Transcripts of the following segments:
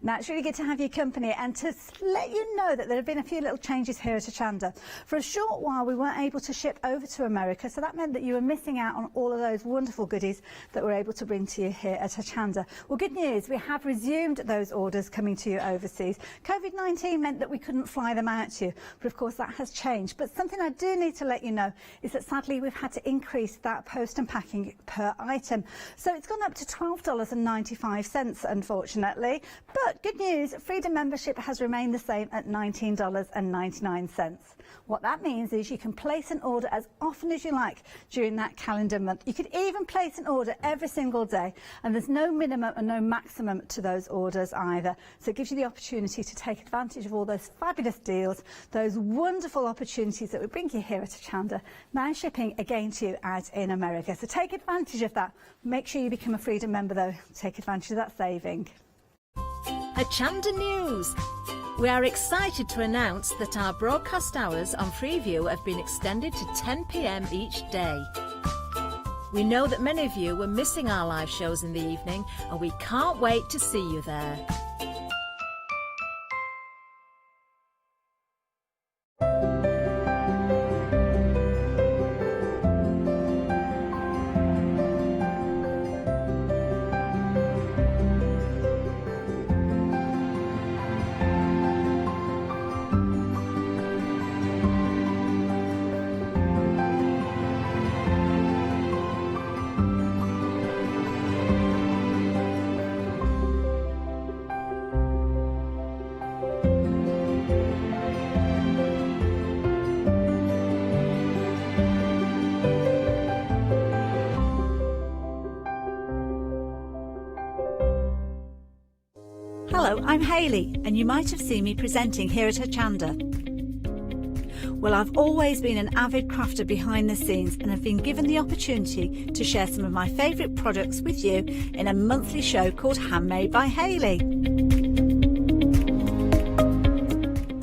Now, it's really good to have your company and to let you know that there have been a few little changes here at Hochanda. For a short while, we weren't able to ship over to America, so that meant that you were missing out on all of those wonderful goodies that we're able to bring to you here at Hochanda. Well, good news, we have resumed those orders coming to you overseas. COVID-19 meant that we couldn't fly them out to you, but of course that has changed. But something I do need to let you know is that sadly we've had to increase that post and packing per item. So it's gone up to $12.95, unfortunately. But good news, Freedom membership has remained the same at $19.99. What that means is you can place an order as often as you like during that calendar month. You could even place an order every single day, and there's no minimum and no maximum to those orders either. So it gives you the opportunity to take advantage of all those fabulous deals, those wonderful opportunities that we bring you here at Hochanda, now shipping again to you out in America. So take advantage of that. Make sure you become a Freedom member though. Take advantage of that saving. Hochanda News. We are excited to announce that our broadcast hours on Freeview have been extended to 10 p.m. each day. We know that many of you were missing our live shows in the evening, and we can't wait to see you there. Hello, I'm Hayley, and you might have seen me presenting here at Hochanda. Well, I've always been an avid crafter behind the scenes and have been given the opportunity to share some of my favourite products with you in a monthly show called Handmade by Hayley.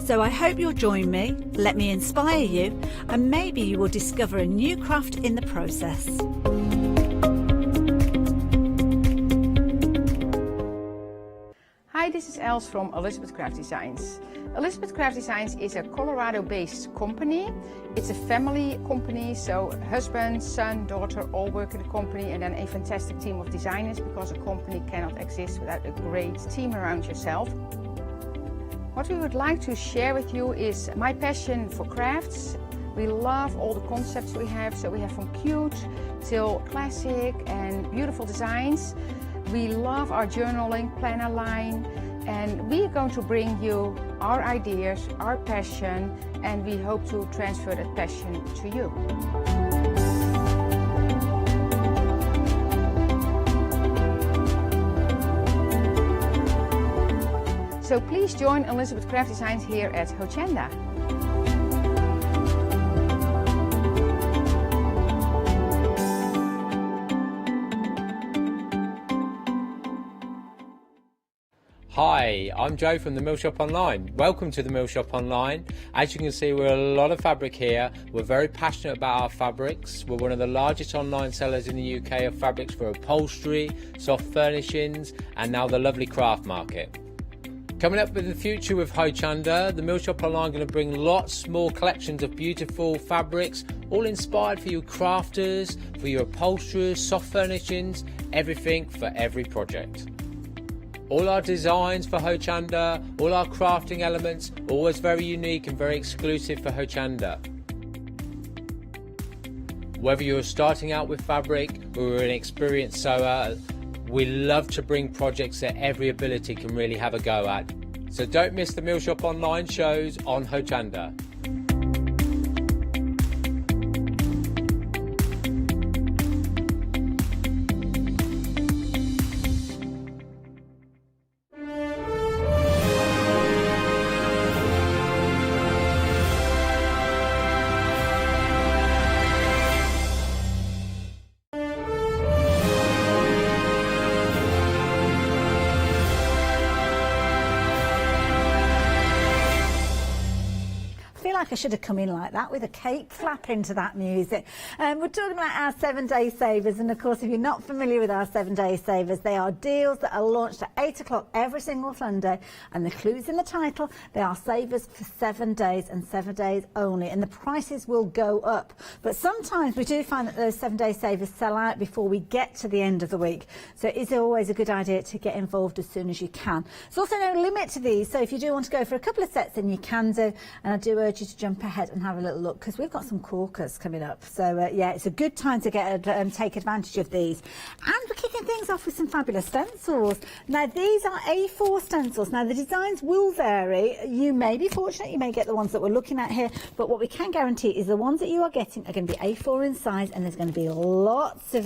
So I hope you'll join me, let me inspire you, and maybe you will discover a new craft in the process. Hi, this is Els from Elizabeth Craft Designs. Elizabeth Craft Designs is a Colorado-based company. It's a family company, so husband, son, daughter all work in the company, and then a fantastic team of designers, because a company cannot exist without a great team around yourself. What we would like to share with you is my passion for crafts. We love all the concepts we have, so we have from cute till classic and beautiful designs. We love our journaling planner line, and we are going to bring you our ideas, our passion, and we hope to transfer that passion to you. So please join Elizabeth Craft Designs here at Hochanda. Hi, I'm Joe from the Mill Shop Online. Welcome to the Mill Shop Online. As you can see, we're a lot of fabric here. We're very passionate about our fabrics. We're one of the largest online sellers in the UK of fabrics for upholstery, soft furnishings, and now the lovely craft market. Coming up in the future with Hochanda, the Mill Shop Online going to bring lots more collections of beautiful fabrics, all inspired for you crafters, for your upholsterers, soft furnishings, everything for every project. All our designs for Hochanda, all our crafting elements, always very unique and very exclusive for Hochanda. Whether you're starting out with fabric or an experienced sewer, we love to bring projects that every ability can really have a go at. So don't miss the Mill Shop Online shows on Hochanda. like I should have come in like that with a cape flap into that music. We're talking about our 7-day savers, and of course if you're not familiar with our 7-day savers, they are deals that are launched at 8 o'clock every single Sunday, and the clue's in the title. They are savers for 7 days and 7 days only, and the prices will go up. But sometimes we do find that those 7-day savers sell out before we get to the end of the week, so it is always a good idea to get involved as soon as you can. There's also no limit to these, so if you do want to go for a couple of sets, then you can do, and I do urge you to jump ahead and have a little look, because we've got some corkers coming up. So yeah, it's a good time to get take advantage of these. And we're kicking things off with some fabulous stencils. Now these are A4 stencils. Now the designs will vary. You may be fortunate, you may get the ones that we're looking at here, but what we can guarantee is the ones that you are getting are going to be A4 in size, and there's going to be lots of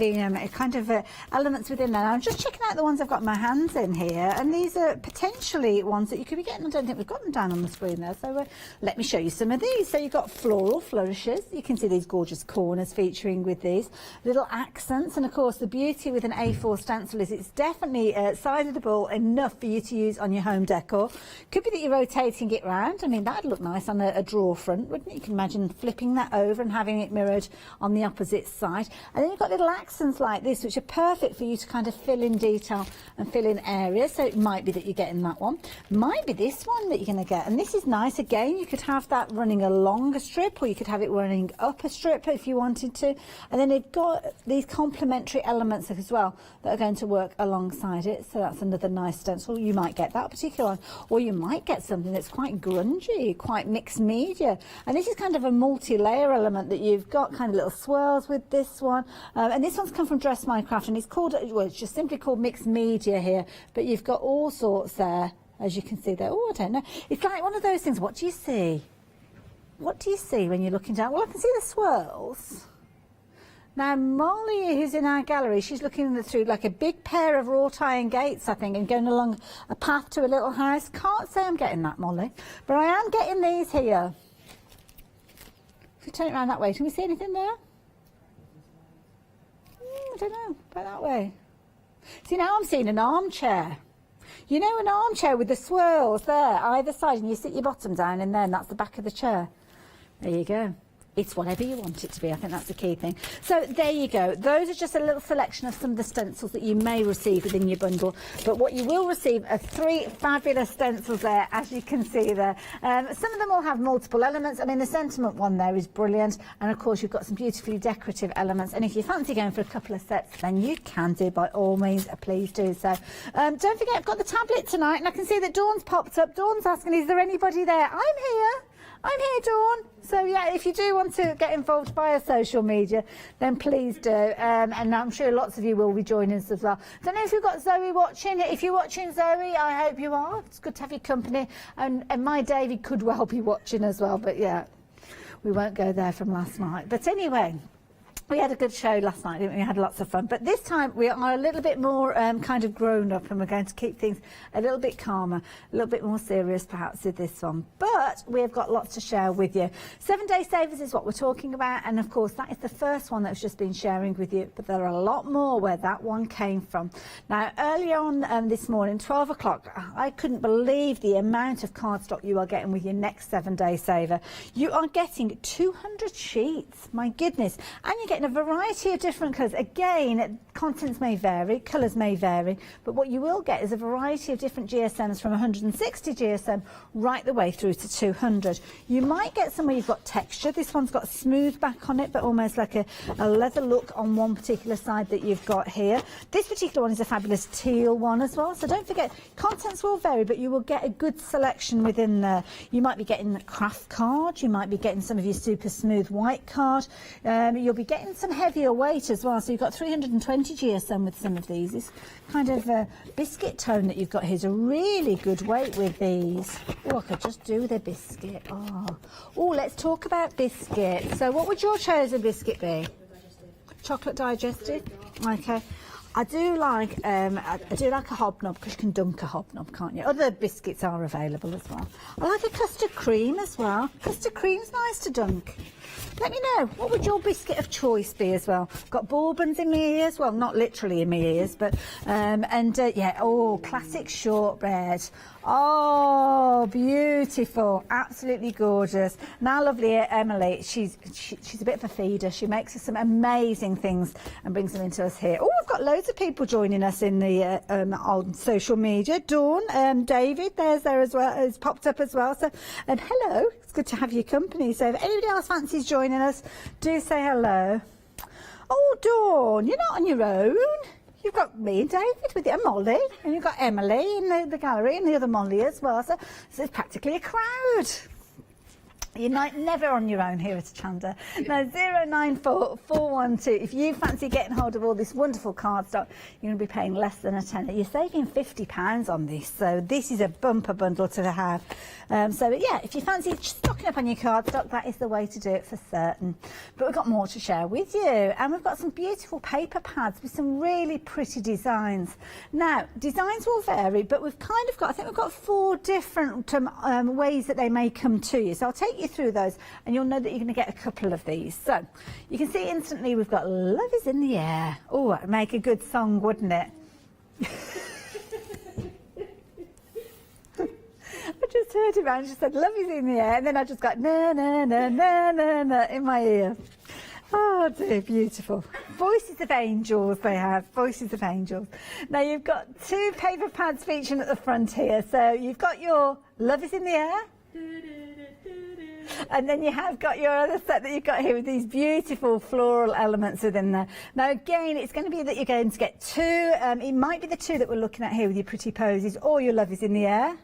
kind of elements within there. Now I'm just checking out the ones I've got my hands in here, and these are potentially ones that you could be getting. I don't think we've got them down on the screen there, so let me show you some of these. So you've got floral flourishes. You can see these gorgeous corners featuring with these little accents, and of course the beauty with an A4 stencil is it's definitely sizable enough for you to use on your home decor. Could be that you're rotating it round. I mean, that'd look nice on a drawer front, wouldn't it? You can imagine flipping that over and having it mirrored on the opposite side. And then you've got little accents like this, which are perfect for you to kind of fill in detail and fill in areas. So it might be that you're getting that one. Might be this one that you're going to get. And this is nice. Again, you could have that running along a strip, or you could have it running up a strip if you wanted to. And then you've got these complementary elements as well that are going to work alongside it. So that's another nice stencil. You might get that particular one, or you might get something that's quite grungy, quite mixed media. And this is kind of a multi-layer element that you've got, kind of little swirls with this one. And this one's come from Dress My Craft, and it's called, well, it's just simply called mixed media here, but you've got all sorts there, as you can see there. Oh, I don't know. It's like one of those things. What do you see? What do you see when you're looking down? Well, I can see the swirls. Now, Molly, who's in our gallery, she's looking through like a big pair of wrought iron gates, I think, and going along a path to a little house. Can't say I'm getting that, Molly, but I am getting these here. If we turn it around that way, can we see anything there? I don't know, about that way. See, now I'm seeing an armchair. You know, an armchair with the swirls there, either side, and you sit your bottom down in there, and that's the back of the chair. There you go. It's whatever you want it to be. I think that's the key thing. So there you go. Those are just a little selection of some of the stencils that you may receive within your bundle. But what you will receive are 3 fabulous stencils there, as you can see there. Some of them will have multiple elements. I mean, the sentiment one there is brilliant. And of course, you've got some beautifully decorative elements. And if you fancy going for a couple of sets, then you can do, by all means, please do so. Don't forget, I've got the tablet tonight, and I can see that Dawn's popped up. Dawn's asking, is there anybody there? I'm here. I'm here, Dawn. So yeah, if you do want to get involved via social media, then please do. And I'm sure lots of you will be joining us as well. Don't know if you've got Zoe watching. If you're watching, Zoe, I hope you are. It's good to have your company. And my Davey could well be watching as well. But yeah, we won't go there from last night. But anyway, we had a good show last night, didn't we? We had lots of fun. But this time we are a little bit more kind of grown up, and we're going to keep things a little bit calmer, a little bit more serious perhaps with this one. But we've got lots to share with you. 7-day savers is what we're talking about. And of course, that is the first one that's just been sharing with you. But there are a lot more where that one came from. Now, earlier on this morning, 12 o'clock, I couldn't believe the amount of cardstock you are getting with your next 7-day saver. You are getting 200 sheets. My goodness. And you're getting a variety of different colours. Again, contents may vary, colours may vary, but what you will get is a variety of different GSMs from 160 GSM right the way through to 200. You might get some where you've got texture. This one's got a smooth back on it, but almost like a leather look on one particular side that you've got here. This particular one is a fabulous teal one as well, so don't forget, contents will vary, but you will get a good selection within there. You might be getting a craft card, you might be getting some of your super smooth white card, you'll be getting some heavier weight as well, so you've got 320 GSM with some of these. This kind of biscuit tone that you've got here is a really good weight with these. Oh, I could just do with a biscuit. Oh, let's talk about biscuit. So what would your chosen biscuit be? Chocolate digested? Okay. I do like a hobnob because you can dunk a hobnob, can't you? Other biscuits are available as well. I like a custard cream as well. Custard cream's nice to dunk. Let me know, what would your biscuit of choice be as well? Got bourbons in my ears, well, not literally in my ears, but yeah, oh, classic shortbread. Oh, beautiful, absolutely gorgeous. Now, lovely Emily, she's a bit of a feeder. She makes us some amazing things and brings them into us here. Oh, we've got loads of people joining us in the on social media. Dawn, David, there's there as well, has popped up as well. So, hello, it's good to have your company. So, if anybody else fancies joining us, do say hello. Oh, Dawn, you're not on your own. You've got me and David with you, and Molly, and you've got Emily in the gallery, and the other Molly as well. So it's practically a crowd. You're never on your own here at Hochanda. No, 094412. If you fancy getting hold of all this wonderful cardstock, you're going to be paying less than a tenner. You're saving £50 on this, so this is a bumper bundle to have. So yeah, if you fancy stocking up on your cardstock, that is the way to do it for certain. But we've got more to share with you, and we've got some beautiful paper pads with some really pretty designs. Now, designs will vary, but we've kind of got, I think we've got 4 different ways that they may come to you. So I'll take you through those and you'll know that you're going to get a couple of these. So you can see instantly we've got Love is in the Air. Oh, that'd make a good song, wouldn't it? I just heard him and she said love is in the air, and then I just got na na na na na na in my ear. Oh dear, beautiful. Voices of angels they have, voices of angels. Now you've got 2 paper pads featuring at the front here. So you've got your Love is in the Air, and then you have got your other set that you've got here with these beautiful floral elements within there. Now again, it's going to be that you're going to get 2, it might be the 2 that we're looking at here with your pretty posies, or your Love is in the Air.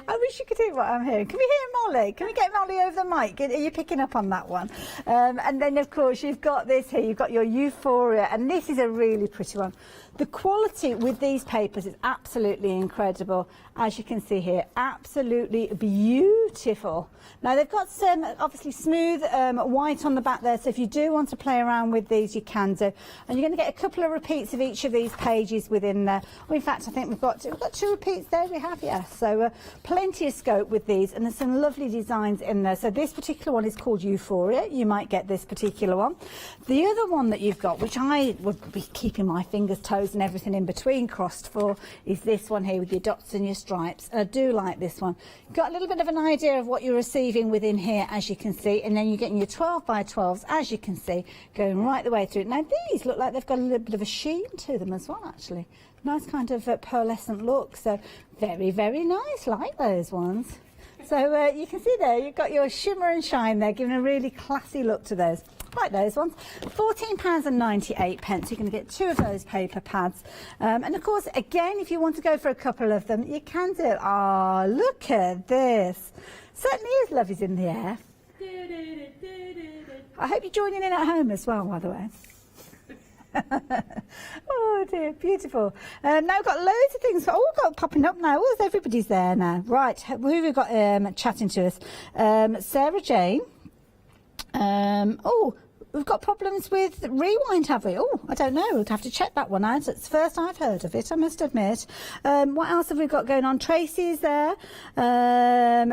I wish you could hear what I'm hearing. Can we hear Molly? Can we get Molly over the mic? Are you picking up on that one? And then of course you've got this here, you've got your Euphoria, and this is a really pretty one. The quality with these papers is absolutely incredible. As you can see here, absolutely beautiful. Now they've got some obviously smooth white on the back there, so if you do want to play around with these, you can do. And you're going to get a couple of repeats of each of these pages within there. Well, in fact, I think we've got 2 repeats there. We have, yes. So plenty of scope with these, and there's some lovely designs in there. So this particular one is called Euphoria. You might get this particular one. The other one that you've got, which I would be keeping my fingers, toes and everything in between crossed for, is this one here with your dots and your stripes. And I do like this one. You've got a little bit of an idea of what you're receiving within here, as you can see, and then you're getting your 12 by 12s, as you can see, going right the way through. Now these look like they've got a little bit of a sheen to them as well, actually. Nice kind of pearlescent look, so very, very nice, like those ones. So you can see there, you've got your shimmer and shine there, giving a really classy look to those. Like those ones. £14.98. You're going to get 2 of those paper pads. And of course, again, if you want to go for a couple of them, you can do it. Oh, look at this. Certainly is Love is in the Air. I hope you're joining in at home as well, by the way. Oh dear, beautiful. Now we've got loads of things. Oh, we've got popping up now. Oh, everybody's there now. Right, who have we got chatting to us? Sarah Jane. Oh, we've got problems with Rewind, have we? Oh, I don't know. We'll have to check that one out. It's the first I've heard of it, I must admit. What else have we got going on? Tracy's there.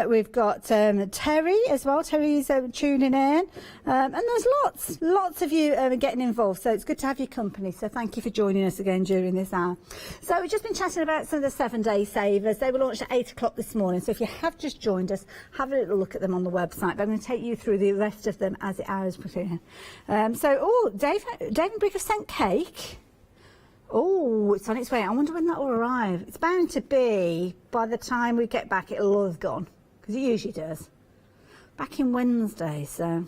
We've got Terry as well. Terry's tuning in. And there's lots of you getting involved. So it's good to have your company. So thank you for joining us again during this hour. So we've just been chatting about some of the 7-day savers. They were launched at 8 o'clock this morning. So if you have just joined us, have a little look at them on the website. But I'm going to take you through the rest of them as the hours put in. Dave and Brick have sent cake. Oh, it's on its way. I wonder when that will arrive. It's bound to be, by the time we get back, it'll all have gone, because it usually does. Back in Wednesday, so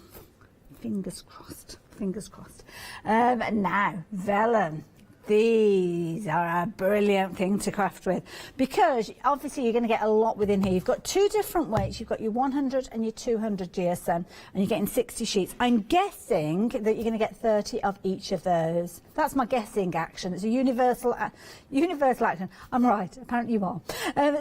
fingers crossed, fingers crossed. And now, vellum. These are a brilliant thing to craft with, because obviously you're going to get a lot within here. You've got 2 different weights. You've got your 100 and your 200 GSM, and you're getting 60 sheets. I'm guessing that you're going to get 30 of each of those. That's my guessing action. It's a universal action. I'm right. Apparently you are.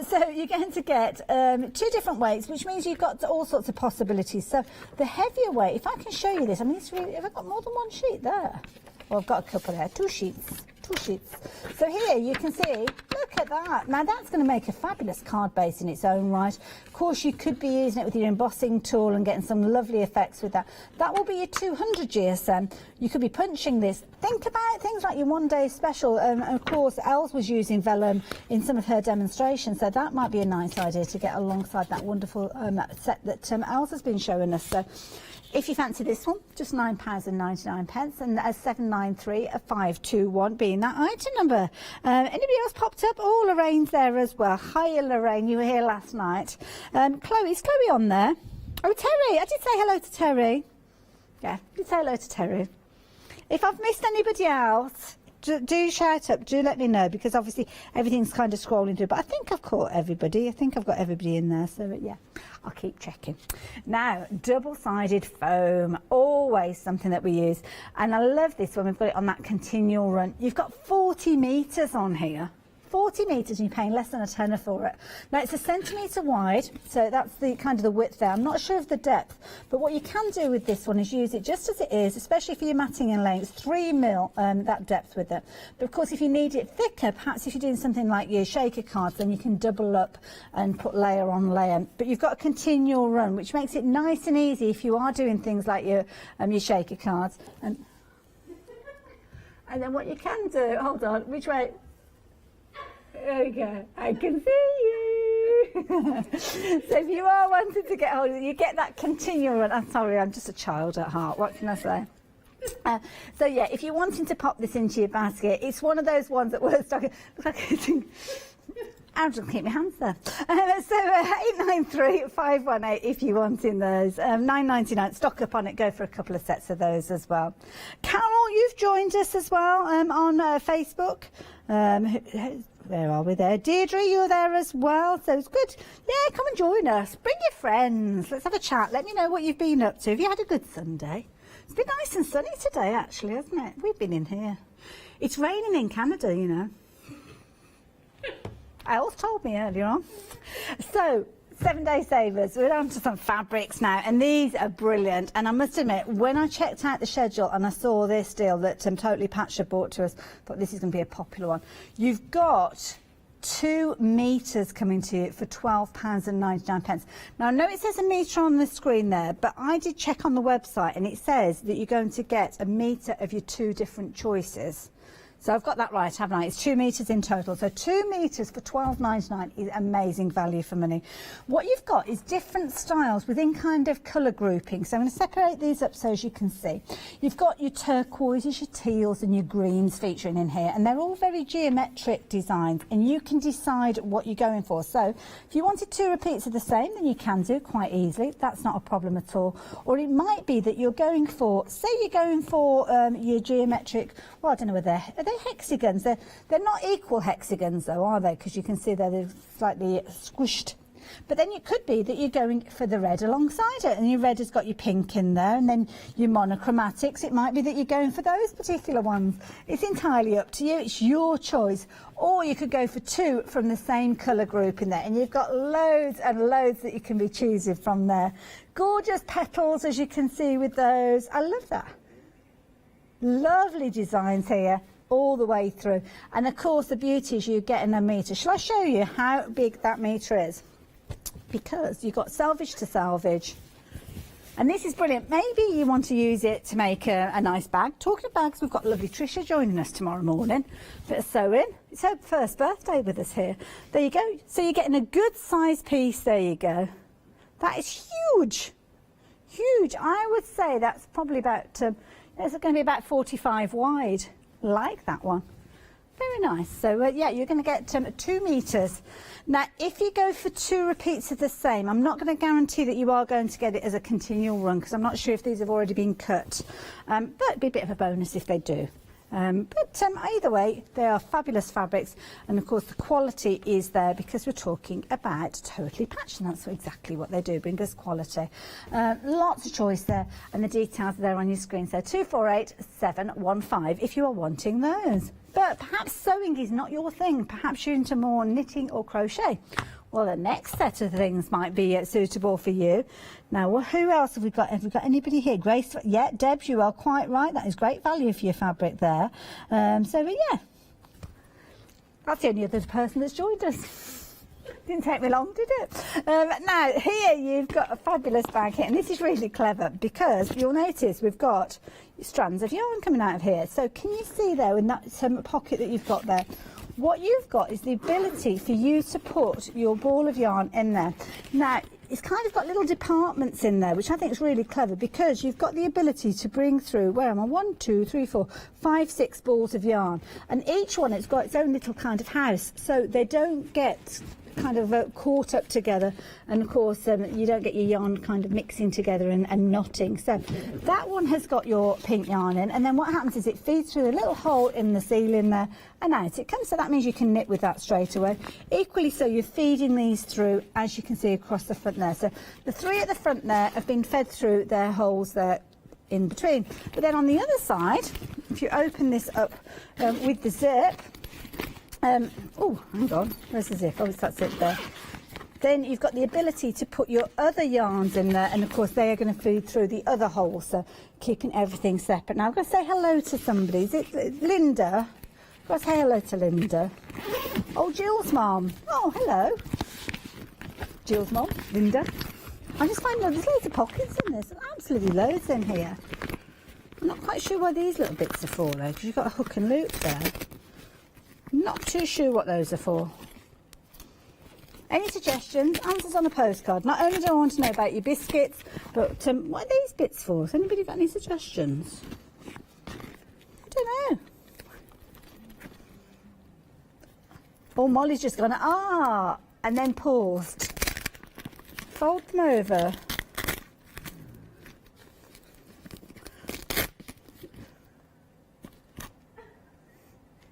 So you're going to get 2 different weights, which means you've got all sorts of possibilities. So the heavier weight, if I can show you this, I mean, it's really, have I got more than 1 sheet there? Well, I've got a couple there, 2 sheets. So here you can see, look at that. Now that's going to make a fabulous card base in its own right. Of course, you could be using it with your embossing tool and getting some lovely effects with that. That will be your 200 GSM. You could be punching this. Think about things like your one-day special. And of course, Els was using vellum in some of her demonstrations, so that might be a nice idea to get alongside that wonderful set that Els has been showing us. So, if you fancy this one, just £9.99 and a 793-521 being that item number. Anybody else popped up? Oh, Lorraine's there as well. Hiya, Lorraine, you were here last night. Chloe's Chloe on there? Oh, Terry, I did say hello to Terry. Yeah, I did say hello to Terry. If I've missed anybody else, do shout up, do let me know, because obviously everything's kind of scrolling through, but I think I've caught everybody. I think I've got everybody in there, so yeah, I'll keep checking. Now, double-sided foam, always something that we use, and I love this one. We've got it on that continual run. You've got 40 metres on here. 40 metres and you're paying less than £10 for it. Now it's a centimetre wide, so that's the kind of the width there. I'm not sure of the depth, but what you can do with this one is use it just as it is, especially for your matting and laying. It's 3 mil that depth with it. But of course, if you need it thicker, perhaps if you're doing something like your shaker cards, then you can double up and put layer on layer. But you've got a continual run, which makes it nice and easy if you are doing things like your shaker cards. And then what you can do, hold on, which way? There we go, I can see you. So if you are wanting to get hold of it, you get that continual run. I'm sorry, I'm just a child at heart, what can I say? So yeah, if you're wanting to pop this into your basket, it's one of those ones that works like I'm just keep my hands there. So 893-518 if you're wanting those. £9.99. Stock up on it. Go for a couple of sets of those as well. Carol, you've joined us as well on Facebook. Where are we there? Deirdre, you're there as well. So it's good. Yeah, come and join us. Bring your friends. Let's have a chat. Let me know what you've been up to. Have you had a good Sunday? It's been nice and sunny today, actually, hasn't it? We've been in here. It's raining in Canada, you know. Els told me earlier on. So, 7-day savers. We're on to some fabrics now, and these are brilliant. And I must admit, when I checked out the schedule and I saw this deal that Totally Patch had brought to us, I thought this is going to be a popular one. You've got 2 metres coming to you for £12.99. Now, I know it says a metre on the screen there, but I did check on the website, and it says that you're going to get a metre of your 2 different choices. So I've got that right, haven't I? It's 2 metres in total. So 2 metres for £12.99 is amazing value for money. What you've got is different styles within kind of colour grouping. So I'm going to separate these up so as you can see. You've got your turquoises, your teals and your greens featuring in here. And they're all very geometric designs. And you can decide what you're going for. So if you wanted 2 repeats of the same, then you can do quite easily. That's not a problem at all. Or it might be that you're going for, say you're going for your geometric, well, I don't know whether they're hexagons. They're not equal hexagons though, are they? Because you can see they're slightly squished. But then it could be that you're going for the red alongside it, and your red has got your pink in there, and then your monochromatics. It might be that you're going for those particular ones. It's entirely up to you. It's your choice. Or you could go for 2 from the same colour group in there, and you've got loads and loads that you can be choosing from there. Gorgeous petals, as you can see with those. I love that. Lovely designs here all the way through, and of course the beauty is you're getting a metre. Shall I show you how big that metre is? Because you've got selvage to selvage, and this is brilliant. Maybe you want to use it to make a nice bag. Talking of bags, we've got lovely Tricia joining us tomorrow morning. Bit of sewing. It's her first birthday with us here. There you go. So you're getting a good size piece. There you go. That is huge, huge. I would say that's probably about it's going to be about 45 wide. Like that one. Very nice. So yeah, you're going to get 2 metres. Now if you go for 2 repeats of the same, I'm not going to guarantee that you are going to get it as a continual run, because I'm not sure if these have already been cut, but it'd be a bit of a bonus if they do. But either way, they are fabulous fabrics, and of course the quality is there because we're talking about Totally Patched, and that's exactly what they do, bring us quality. Lots of choice there, and the details are there on your screen. So 248715 if you are wanting those. But perhaps sewing is not your thing. Perhaps you're into more knitting or crochet. Well, the next set of things might be suitable for you. Now, well, who else have we got? Have we got anybody here? Grace? Yeah, Debs, you are quite right. That is great value for your fabric there. So, yeah, that's the only other person that's joined us. Didn't take me long, did it? Now, here you've got a fabulous bag here, and this is really clever because you'll notice we've got strands of yarn coming out of here. So can you see there in that pocket that you've got there? What you've got is the ability for you to put your ball of yarn in there. Now, it's kind of got little departments in there, which I think is really clever because you've got the ability to bring through, where am I? 1, 2, 3, 4, 5, 6 balls of yarn. And each one, it's got its own little kind of house, so they don't get kind of caught up together, and of course you don't get your yarn kind of mixing together and knotting. So that one has got your pink yarn in, and then what happens is it feeds through a little hole in the ceiling there and out it comes. So that means you can knit with that straight away. Equally so, you're feeding these through, as you can see, across the front there. So the 3 at the front there have been fed through their holes there in between. But then on the other side, if you open this up with the zip, oh, hang on, where's the zip? Oh, it's that zip there. Then you've got the ability to put your other yarns in there, and of course they are going to feed through the other holes, so keeping everything separate. Now I'm going to say hello to somebody. Is it Linda? I've got to say hello to Linda. Oh, Jill's mum. Oh, hello. Jill's mum, Linda. I just find there's loads of pockets in this, absolutely loads in here. I'm not quite sure why these little bits are for though, because you've got a hook and loop there. Not too sure what those are for. Any suggestions? Answers on a postcard. Not only do I want to know about your biscuits, but what are these bits for? Has anybody got any suggestions? I don't know. Oh, Molly's just gone, and then paused. Fold them over.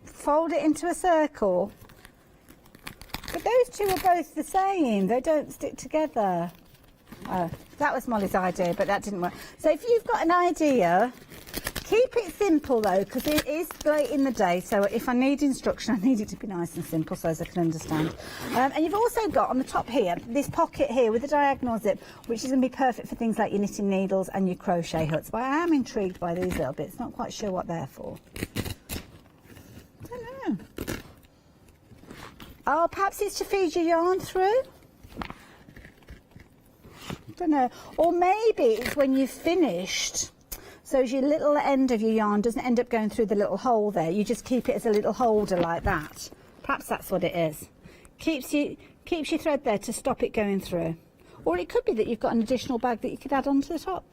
Fold it into a circle. But those two are both the same. They don't stick together. Oh, that was Molly's idea, but that didn't work. So if you've got an idea, keep it simple though, because it is late in the day. So if I need instruction, I need it to be nice and simple so as I can understand. And you've also got on the top here, this pocket here with a diagonal zip, which is going to be perfect for things like your knitting needles and your crochet hooks. But I am intrigued by these little bits. Not quite sure what they're for. Oh, perhaps it's to feed your yarn through? Don't know. Or maybe it's when you've finished, so as your little end of your yarn doesn't end up going through the little hole there, you just keep it as a little holder like that. Perhaps that's what it is. Keeps your thread there to stop it going through. Or it could be that you've got an additional bag that you could add onto the top.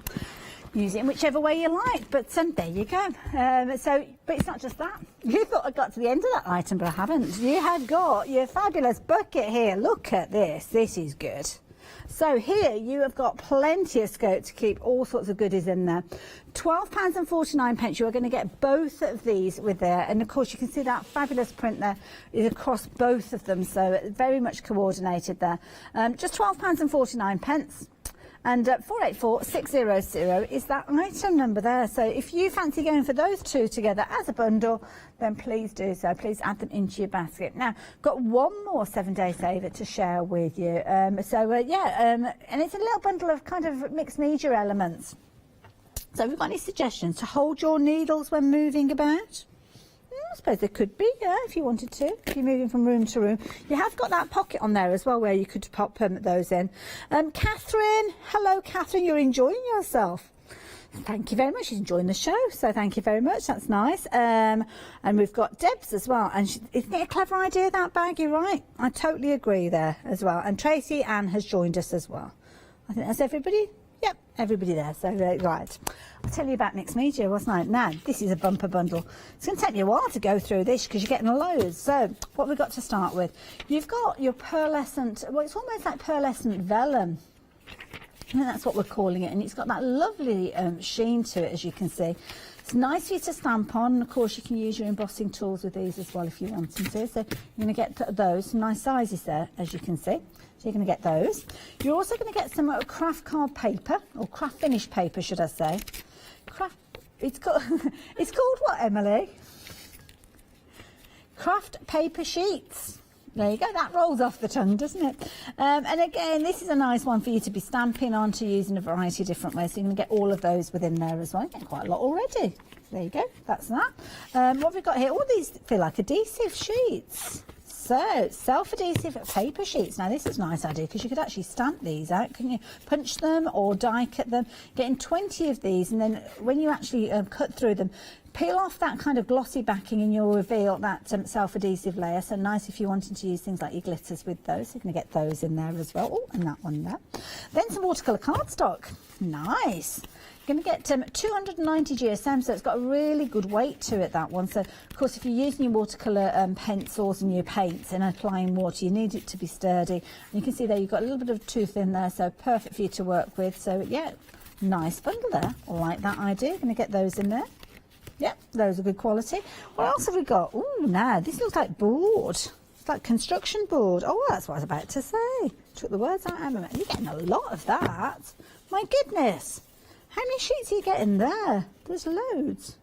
Use it in whichever way you like, but there you go. But it's not just that. You thought I got to the end of that item, but I haven't. You have got your fabulous bucket here. Look at this. This is good. So here you have got plenty of scope to keep all sorts of goodies in there. £12.49. You are going to get both of these with there, and of course you can see that fabulous print there is across both of them, so very much coordinated there. Just £12.49. And 484600 is that item number there. So if you fancy going for those two together as a bundle, then please do so. Please add them into your basket. Now, got one more 7-day saver to share with you. And it's a little bundle of kind of mixed media elements. So have you got any suggestions to hold your needles when moving about? I suppose there could be, yeah, if you wanted to, if you're moving from room to room. You have got that pocket on there as well where you could pop those in. Catherine, hello Catherine, you're enjoying yourself. Thank you very much. She's enjoying the show, so thank you very much. That's nice. And we've got Debs as well. And isn't it a clever idea, that bag? You're right. I totally agree there as well. And Tracy Ann has joined us as well. I think that's everybody. Yep, everybody there. So, right. I'll tell you about mixed media, wasn't I? Now, this is a bumper bundle. It's going to take you a while to go through this because you're getting loads. So, what we've got to start with. You've got your pearlescent, well, it's almost like pearlescent vellum. I think that's what we're calling it. And it's got that lovely sheen to it, as you can see. It's nice for you to stamp on. Of course, you can use your embossing tools with these as well if you want them to. So, you're going to get those, some nice sizes there, as you can see. So you're going to get those. You're also going to get some craft card paper, or craft finish paper, should I say. It's called what, Emily? Craft paper sheets. There you go, that rolls off the tongue, doesn't it? And again, this is a nice one for you to be stamping on, to use in a variety of different ways. So you're going to get all of those within there as well. You're getting quite a lot already. There you go, that's that. What have we got here? All these feel like adhesive sheets. So, self-adhesive paper sheets. Now, this is a nice idea because you could actually stamp these out, couldn't you? Punch them or die cut them. Getting 20 of these, and then when you actually cut through them, peel off that kind of glossy backing and you'll reveal that self-adhesive layer. So nice if you're wanting to use things like your glitters with those. You're going to get those in there as well. Oh, and that one there. Then some watercolour cardstock. Nice. You're going to get 290 GSM, so it's got a really good weight to it, that one. So, of course, if you're using your watercolour pencils and your paints and applying water, you need it to be sturdy. And you can see there you've got a little bit of tooth in there, so perfect for you to work with. So, yeah, nice bundle there. I like that idea. Going to get those in there. Yep, those are good quality. What else have we got? Oh, now, this looks like board. It's like construction board. Oh, that's what I was about to say. Took the words out. You're getting a lot of that. My goodness. How many sheets are you getting there? There's loads.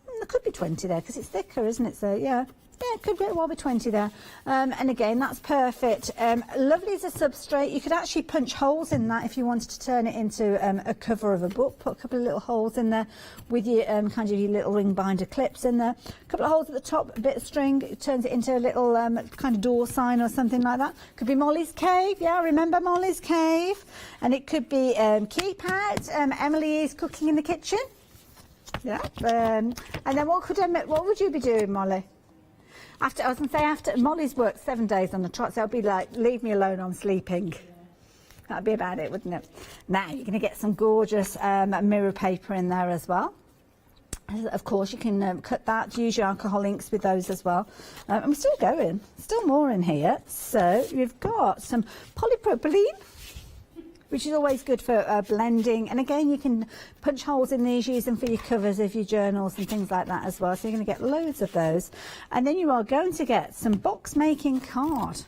There could be 20 there because it's thicker, isn't it? So, yeah. Yeah, it could be well be 20 there. And again, that's perfect. Lovely as a substrate. You could actually punch holes in that if you wanted to turn it into a cover of a book. Put a couple of little holes in there with your kind of your little ring binder clips in there. A couple of holes at the top, a bit of string. It turns it into a little kind of door sign or something like that. Could be Molly's Cave. Yeah, remember Molly's Cave? And it could be Keep Out. Emily is cooking in the kitchen. Yeah. And then what would you be doing, Molly? I was going to say, after Molly's worked 7 days on the trot, so it'll be like, leave me alone, I'm sleeping. That'd be about it, wouldn't it? Now, you're going to get some gorgeous mirror paper in there as well. Of course, you can cut that, use your alcohol inks with those as well. And we're still going, still more in here. So, you've got some polypropylene, which is always good for blending. And again, you can punch holes in these, use them for your covers of your journals and things like that as well. So you're going to get loads of those. And then you are going to get some box making card.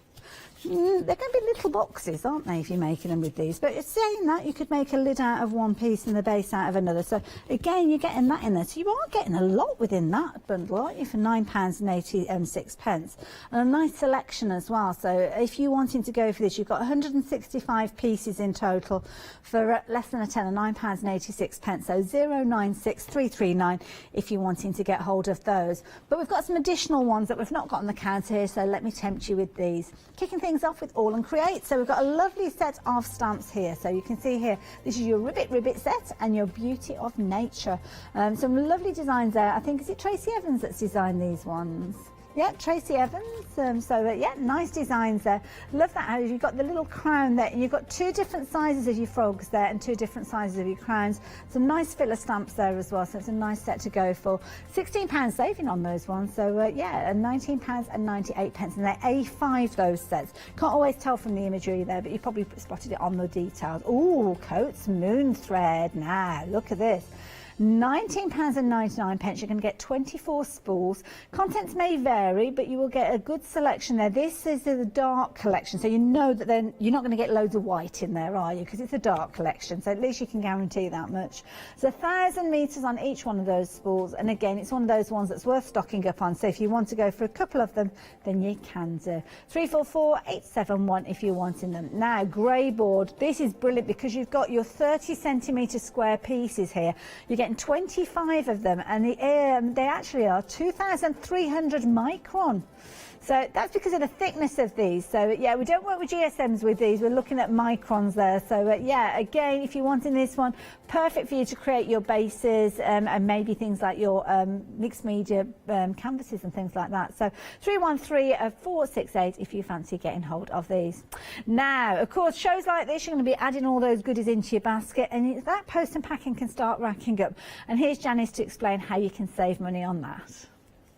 They're going to be little boxes, aren't they, if you're making them with these? But saying that, you could make a lid out of one piece and the base out of another. So, again, you're getting that in there. So you are getting a lot within that bundle, aren't you, for £9.86. And a nice selection as well. So if you're wanting to go for this, you've got 165 pieces in total for less than a tenner, £9.86. So 096339 if you're wanting to get hold of those. But we've got some additional ones that we've not got on the counter here, so let me tempt you with these. Kicking things off with All and Create. So we've got a lovely set of stamps here. So you can see here, this is your Ribbit set and your Beauty of Nature. Some lovely designs there. I think, is it Tracy Evans that's designed these ones? Yeah, Tracy Evans. Yeah, nice designs there. Love that how you've got the little crown there, and you've got 2 different sizes of your frogs there and 2 different sizes of your crowns. Some nice filler stamps there as well, so it's a nice set to go for. £16 saving on those ones, so yeah, £19.98, and they're A5, those sets. Can't always tell from the imagery there, but you probably spotted it on the details. Ooh, Coats Moon Thread. Now, look at this. £19.99. You're going to get 24 spools. Contents may vary, but you will get a good selection there. This is the dark collection, so you know that then you're not going to get loads of white in there, are you? Because it's a dark collection, so at least you can guarantee that much. So 1,000 metres on each one of those spools, and again, it's one of those ones that's worth stocking up on. So if you want to go for a couple of them, then you can do. 344871 if you're wanting them. Now, grey board. This is brilliant because you've got your 30cm square pieces here. You getting 25 of them, and they actually are 2,300 micron. So that's because of the thickness of these. So yeah, we don't work with GSMs with these. We're looking at microns there. So yeah, again, if you're wanting this one, perfect for you to create your bases and maybe things like your mixed media canvases and things like that. So 313-468 if you fancy getting hold of these. Now, of course, shows like this, you're going to be adding all those goodies into your basket, and that post and packing can start racking up. And here's Janice to explain how you can save money on that.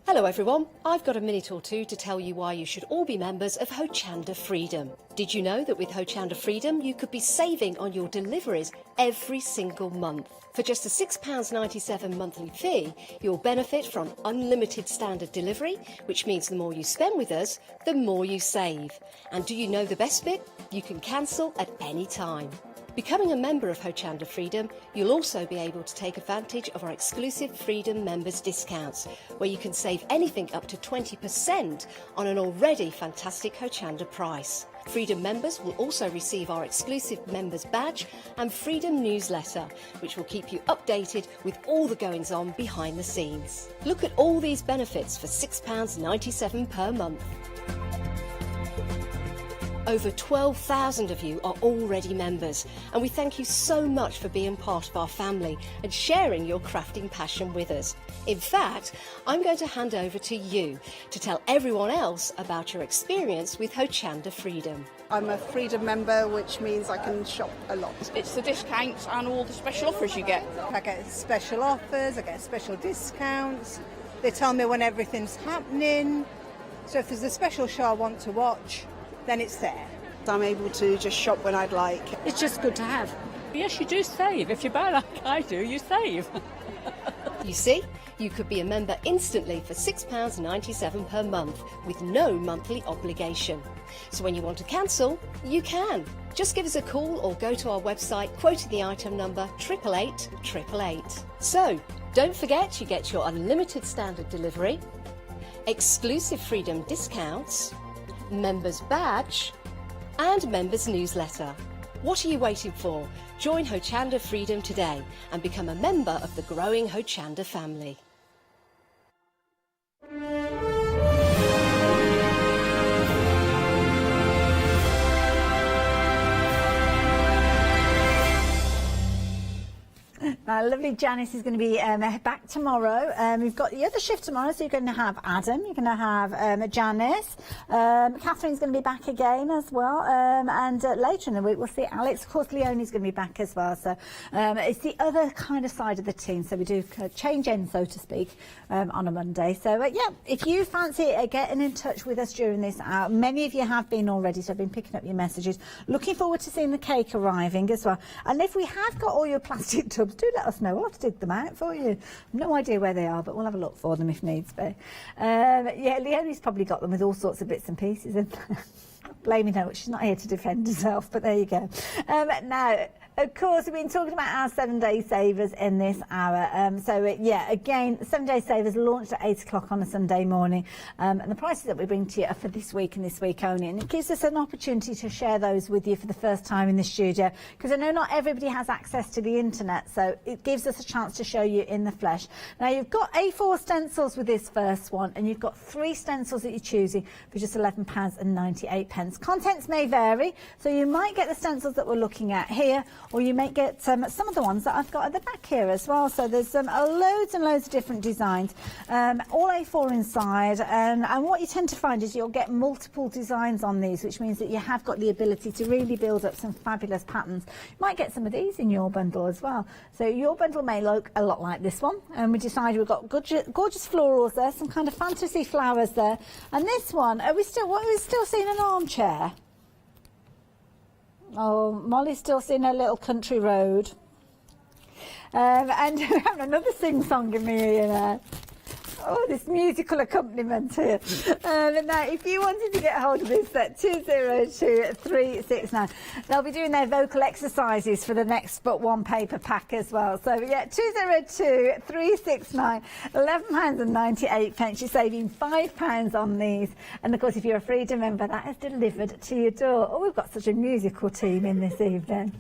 Hello everyone, I've got a minute or two to tell you why you should all be members of Hochanda Freedom. Did you know that with Hochanda Freedom you could be saving on your deliveries every single month? For just a £6.97 monthly fee, you'll benefit from unlimited standard delivery, which means the more you spend with us, the more you save. And do you know the best bit? You can cancel at any time. Becoming a member of Hochanda Freedom, you'll also be able to take advantage of our exclusive Freedom members discounts, where you can save anything up to 20% on an already fantastic Hochanda price. Freedom members will also receive our exclusive members badge and Freedom newsletter, which will keep you updated with all the goings on behind the scenes. Look at all these benefits for £6.97 per month. Over 12,000 of you are already members, and we thank you so much for being part of our family and sharing your crafting passion with us. In fact, I'm going to hand over to you to tell everyone else about your experience with Hochanda Freedom. I'm a Freedom member, which means I can shop a lot. It's the discounts and all the special offers you get. I get special offers, I get special discounts. They tell me when everything's happening. So if there's a special show I want to watch, then it's there. I'm able to just shop when I'd like. It's just good to have. Yes, you do save. If you buy like I do, you save. You see, you could be a member instantly for £6.97 per month with no monthly obligation. So when you want to cancel, you can. Just give us a call or go to our website quoting the item number 88888. So, don't forget you get your unlimited standard delivery, exclusive Freedom discounts, members badge and members newsletter. What are you waiting for? Join Hochanda Freedom today and become a member of the growing Hochanda family. Lovely Janice is going to be back tomorrow. We've got the other shift tomorrow, so you're going to have Adam, you're going to have Janice. Catherine's going to be back again as well. And later in the week, we'll see Alex. Of course, Leonie's going to be back as well. So it's the other kind of side of the team. So we do change ends, so to speak, on a Monday. So, yeah, if you fancy getting in touch with us during this hour, many of you have been already, so I've been picking up your messages. Looking forward to seeing the cake arriving as well. And if we have got all your plastic tubs, do let us know. We'll have to dig them out for you. No idea where they are, but we'll have a look for them if needs be. Yeah, Leonie's probably got them with all sorts of bits and pieces in there. Blaming her, she's not here to defend herself, but there you go. Now, of course, we've been talking about our 7-day savers in this hour. Yeah, again, 7-day savers launched at 8 o'clock on a Sunday morning. And the prices that we bring to you are for this week and this week only. And it gives us an opportunity to share those with you for the first time in the studio, because I know not everybody has access to the internet, so it gives us a chance to show you in the flesh. Now, you've got A4 stencils with this first one, and you've got 3 stencils that you're choosing for just £11.98. Contents may vary, so you might get the stencils that we're looking at here, or you may get some of the ones that I've got at the back here as well. So there's loads and loads of different designs, all A4 inside, and what you tend to find is you'll get multiple designs on these, which means that you have got the ability to really build up some fabulous patterns. You might get some of these in your bundle as well. So your bundle may look a lot like this one, and we decided we've got gorgeous florals there, some kind of fantasy flowers there, and this one, are we still seeing an armchair? Oh, Molly's still seeing her little country road. And we're having another sing-song in me here now. Oh, this musical accompaniment here. Now, if you wanted to get hold of this, at 202369, they'll be doing their vocal exercises for the next but one paper pack as well. So, yeah, 202369, £11.98. You're saving £5 on these. And, of course, if you're a Freedom member, that is delivered to your door. Oh, we've got such a musical team in this evening.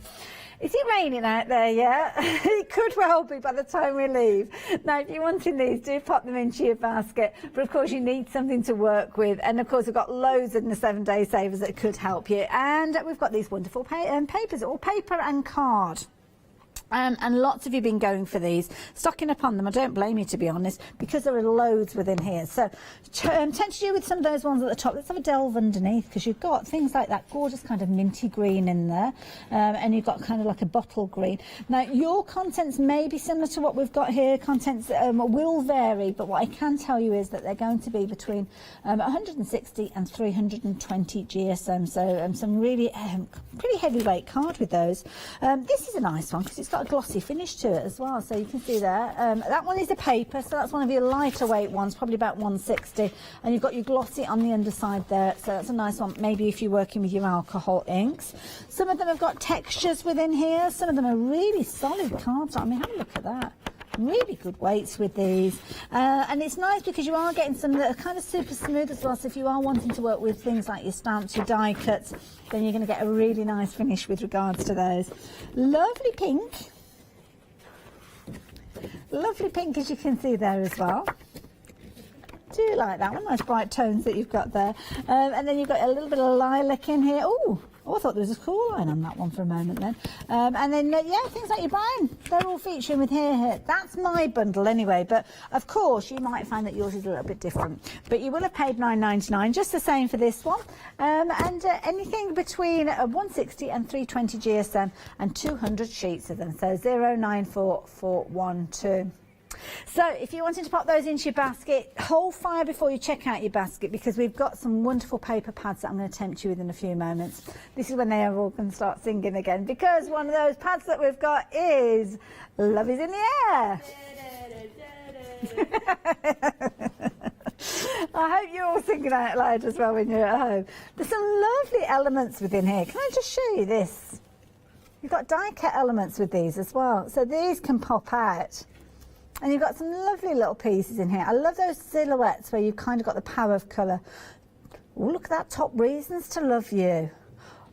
Is it raining out there yet? It could well be by the time we leave. Now, if you're wanting these, do pop them into your basket. But, of course, you need something to work with. And, of course, we've got loads in the 7-day savers that could help you. And we've got these wonderful papers, all paper and card. And lots of you have been going for these, stocking up on them. I don't blame you, to be honest, because there are loads within here. So tempt you with some of those ones at the top. Let's have a delve underneath, because you've got things like that gorgeous kind of minty green in there, and you've got kind of like a bottle green. Now, your contents may be similar to what we've got here. Contents will vary, but what I can tell you is that they're going to be between 160 and 320 GSM. So some really pretty heavyweight card with those. This is a nice one because it's got quite a glossy finish to it as well, so you can see there. That one is a paper, so that's one of your lighter weight ones, probably about 160, and you've got your glossy on the underside there, so that's a nice one, maybe if you're working with your alcohol inks. Some of them have got textures within here, some of them are really solid cards. I mean, have a look at that. Really good weights with these, and it's nice because you are getting some that are kind of super smooth as well, so if you are wanting to work with things like your stamps, your die cuts, then you're going to get a really nice finish with regards to those. Lovely pink as you can see there as well. Do like that one, nice bright tones that you've got there, and then you've got a little bit of lilac in here. Oh, I thought there was a cool line on that one for a moment then. And then, yeah, things like your brown, they're all featuring with here. That's my bundle anyway, but of course you might find that yours is a little bit different. But you will have paid $9.99, just the same for this one. And anything between 160 and 320 GSM and 200 sheets of them, so 094412. So if you're wanting to pop those into your basket, hold fire before you check out your basket, because we've got some wonderful paper pads that I'm going to tempt you with in a few moments. This is when they are all going to start singing again, because one of those pads that we've got is Love is in the Air. I hope you're all singing out loud as well when you're at home. There's some lovely elements within here. Can I just show you this? You've got die cut elements with these as well, so these can pop out. And you've got some lovely little pieces in here. I love those silhouettes where you've kind of got the power of colour. Oh, look at that, Top Reasons to Love You.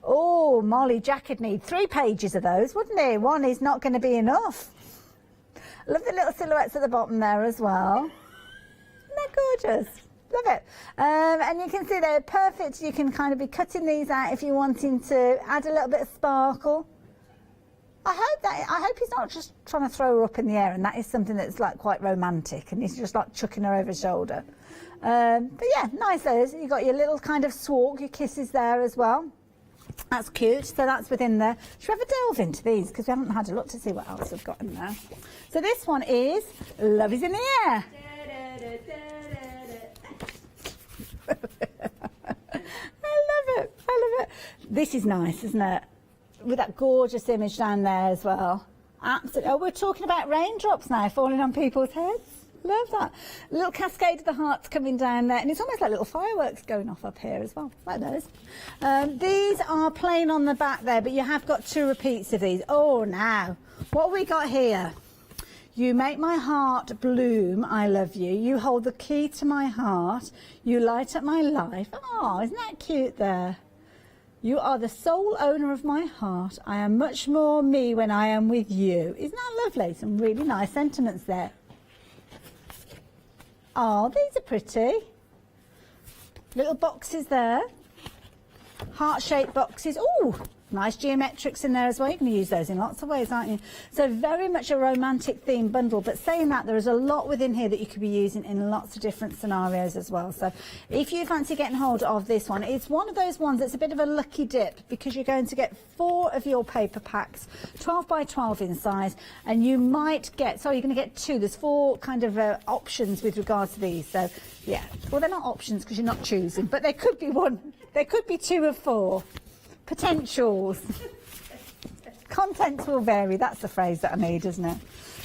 Oh, Molly, Jack would need 3 pages of those, wouldn't he? One is not going to be enough. I love the little silhouettes at the bottom there as well. Isn't that gorgeous? Love it. And you can see they're perfect. You can kind of be cutting these out if you're wanting to add a little bit of sparkle. I hope he's not just trying to throw her up in the air, and that is something that's like quite romantic, and he's just like chucking her over his shoulder. But yeah, nice those. You've got your little kind of swalk, your kisses there as well. That's cute, so that's within there. Should we have a delve into these, because we haven't had a look to see what else we've got in there. So this one is Love is in the Air. I love it. This is nice, isn't it? With that gorgeous image down there as well. Absolutely. Oh, we're talking about raindrops now falling on people's heads. Love that. A little cascade of the hearts coming down there, and it's almost like little fireworks going off up here as well, like those. These are plain on the back there, but you have got 2 repeats of these. Oh, now, what have we got here? You make my heart bloom, I love you. You hold the key to my heart. You light up my life. Oh, isn't that cute there? You are the sole owner of my heart. I am much more me when I am with you. Isn't that lovely? Some really nice sentiments there. Oh, these are pretty. Little boxes there. Heart-shaped boxes. Ooh, nice geometrics in there as well. You're going to use those in lots of ways, aren't you? So very much a romantic theme bundle, but saying that, there is a lot within here that you could be using in lots of different scenarios as well. So if you fancy getting hold of this one, it's one of those ones that's a bit of a lucky dip, because you're going to get 4 of your paper packs, 12 by 12 in size, and you might get, sorry, you're going to get 2. There's 4 kind of options with regards to these. So yeah, well, they're not options because you're not choosing, but there could be 1. There could be 2 of 4. Potentials. Contents will vary. That's the phrase that I need, isn't it?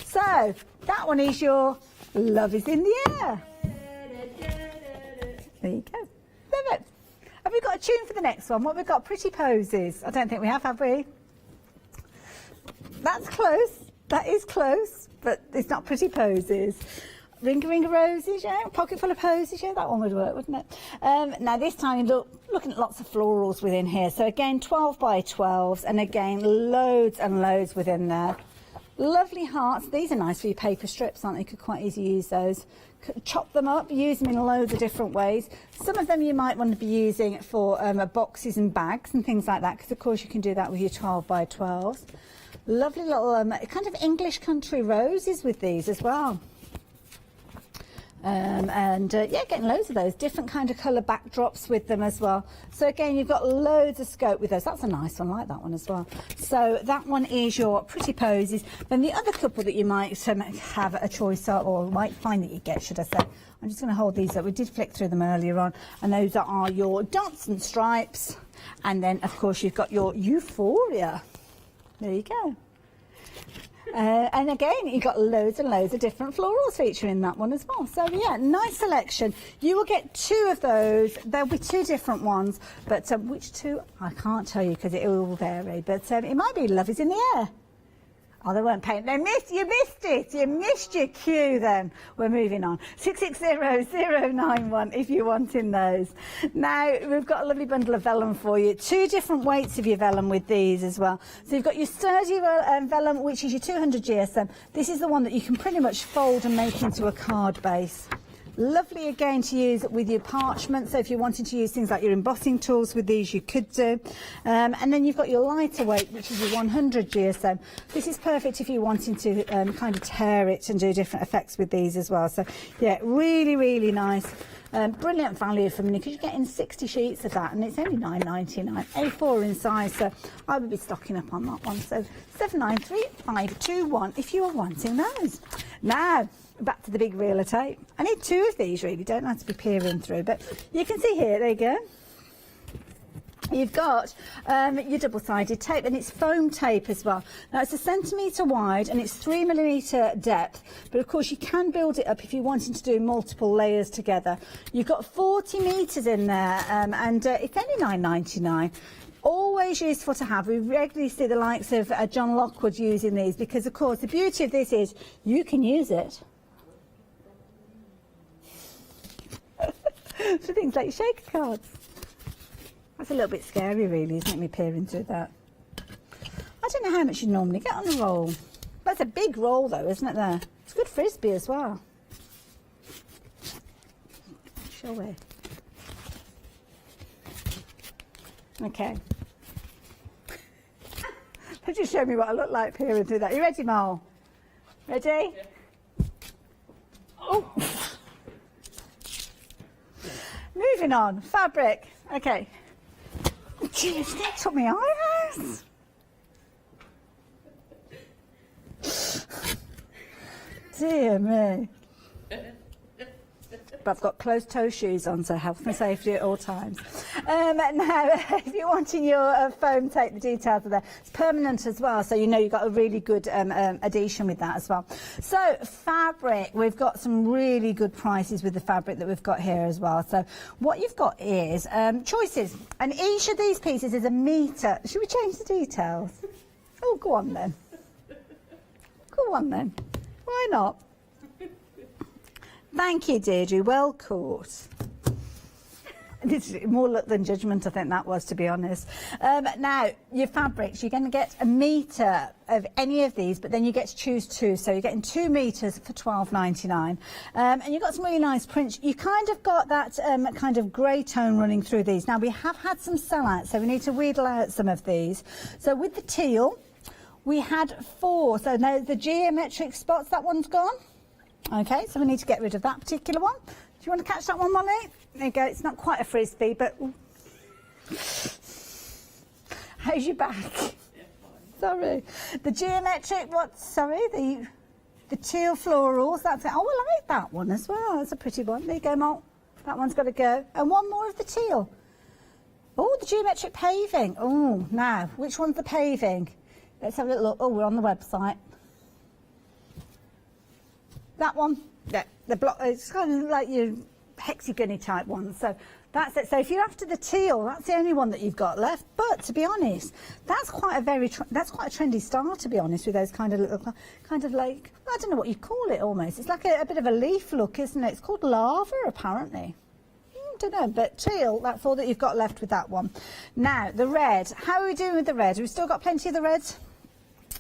So that one is your Love is in the Air. There you go. Love it. Have we got a tune for the next one? What have we got? Pretty Poses. I don't think we have we? That's close. That is close, but it's not Pretty Poses. Ring a roses, yeah, pocket full of posies, yeah, that one would work, wouldn't it? Now this time you're looking at lots of florals within here. So again, 12 by 12s, and again, loads and loads within there. Lovely hearts. These are nice for your paper strips, aren't they? You could quite easily use those. Chop them up, use them in loads of different ways. Some of them you might want to be using for boxes and bags and things like that, because of course you can do that with your 12 by 12s. Lovely little kind of English country roses with these as well. Yeah, getting loads of those different kind of colour backdrops with them as well. So again, you've got loads of scope with those. That's a nice one, I like that one as well. So that one is your Pretty Posies. Then the other couple that you might have a choice of, or might find that you get, should I say, I'm just going to hold these up. We did flick through them earlier on, and those are your Dots and Stripes. And then of course you've got your Euphoria. There you go. And again, you've got loads and loads of different florals featuring that one as well. So yeah, nice selection. You will get 2 of those. There'll be 2 different ones, but which 2, I can't tell you because it will vary. But it might be Love Is in the Air. Oh, they weren't paying. You missed it. You missed your cue then. We're moving on. 660-091 if you're wanting those. Now, we've got a lovely bundle of vellum for you. 2 different weights of your vellum with these as well. So you've got your sturdy vellum, which is your 200 GSM. This is the one that you can pretty much fold and make into a card base. Lovely again to use with your parchment, so if you're wanting to use things like your embossing tools with these, you could do. And then you've got your lighter weight, which is your 100 GSM. This is perfect if you're wanting to kind of tear it and do different effects with these as well. So yeah, really, really nice. Brilliant value for money because you're getting 60 sheets of that and it's only £9.99. A4 in size, so I would be stocking up on that one. So 793521 if you are wanting those. Now, back to the big reel of tape. I need 2 of these really, don't have to be peering through, but you can see here, there you go. You've got your double-sided tape, and it's foam tape as well. Now it's 1 centimetre wide and it's 3mm depth, but of course you can build it up if you're wanting to do multiple layers together. You've got 40 metres in there, and it's only £9.99. Always useful to have. We regularly see the likes of John Lockwood using these because, of course, the beauty of this is you can use it for things like shaker cards. That's a little bit scary, really, isn't it, me peering through that? I don't know how much you normally get on a roll. But it's a big roll, though, isn't it, there? It's good frisbee as well. Shall we? Okay. They just showed me what I look like peering through that. You ready, Mole? Ready? Yeah. Oh. Moving on. Fabric. Okay. Jeez, that took me eyes. Dear me. But I've got closed-toe shoes on, so health and safety at all times. Now, if you're wanting your foam tape, the details are there. It's permanent as well, so you know you've got a really good adhesion with that as well. So, fabric, we've got some really good prices with the fabric that we've got here as well. So, what you've got is choices, and each of these pieces is a metre. Should we change the details? Oh, go on then. Go on then. Why not? Thank you, Deirdre. Well caught. This is more luck than judgment, I think that was, to be honest. Now, your fabrics, you're going to get a metre of any of these, but then you get to choose 2. So you're getting 2 metres for £12.99. And you've got some really nice prints. You kind of got that kind of grey tone running through these. Now, we have had some sellouts, so we need to wheedle out some of these. So with the teal, we had 4. So now the geometric spots, that one's gone. Okay, so we need to get rid of that particular one. Do you want to catch that one, Molly? There you go. It's not quite a frisbee, but... How's your back? Yeah, fine. Sorry. The geometric, what? Sorry, the teal florals. That's it. Oh, I like that one as well. That's a pretty one. There you go, Mol. That one's got to go. And one more of the teal. Oh, the geometric paving. Oh, now, which one's the paving? Let's have a little look. Oh, we're on the website. That one, yeah, the block, it's kind of like your hexagony type one. So that's it. So if you're after the teal, that's the only one that you've got left. But to be honest, that's quite a trendy style, to be honest, with those kind of little, kind of like, I don't know what you call it almost. It's like a bit of a leaf look, isn't it? It's called lava, apparently. Don't know, but teal, that's all that you've got left with that one. Now, the red. How are we doing with the red? We've still got plenty of the reds?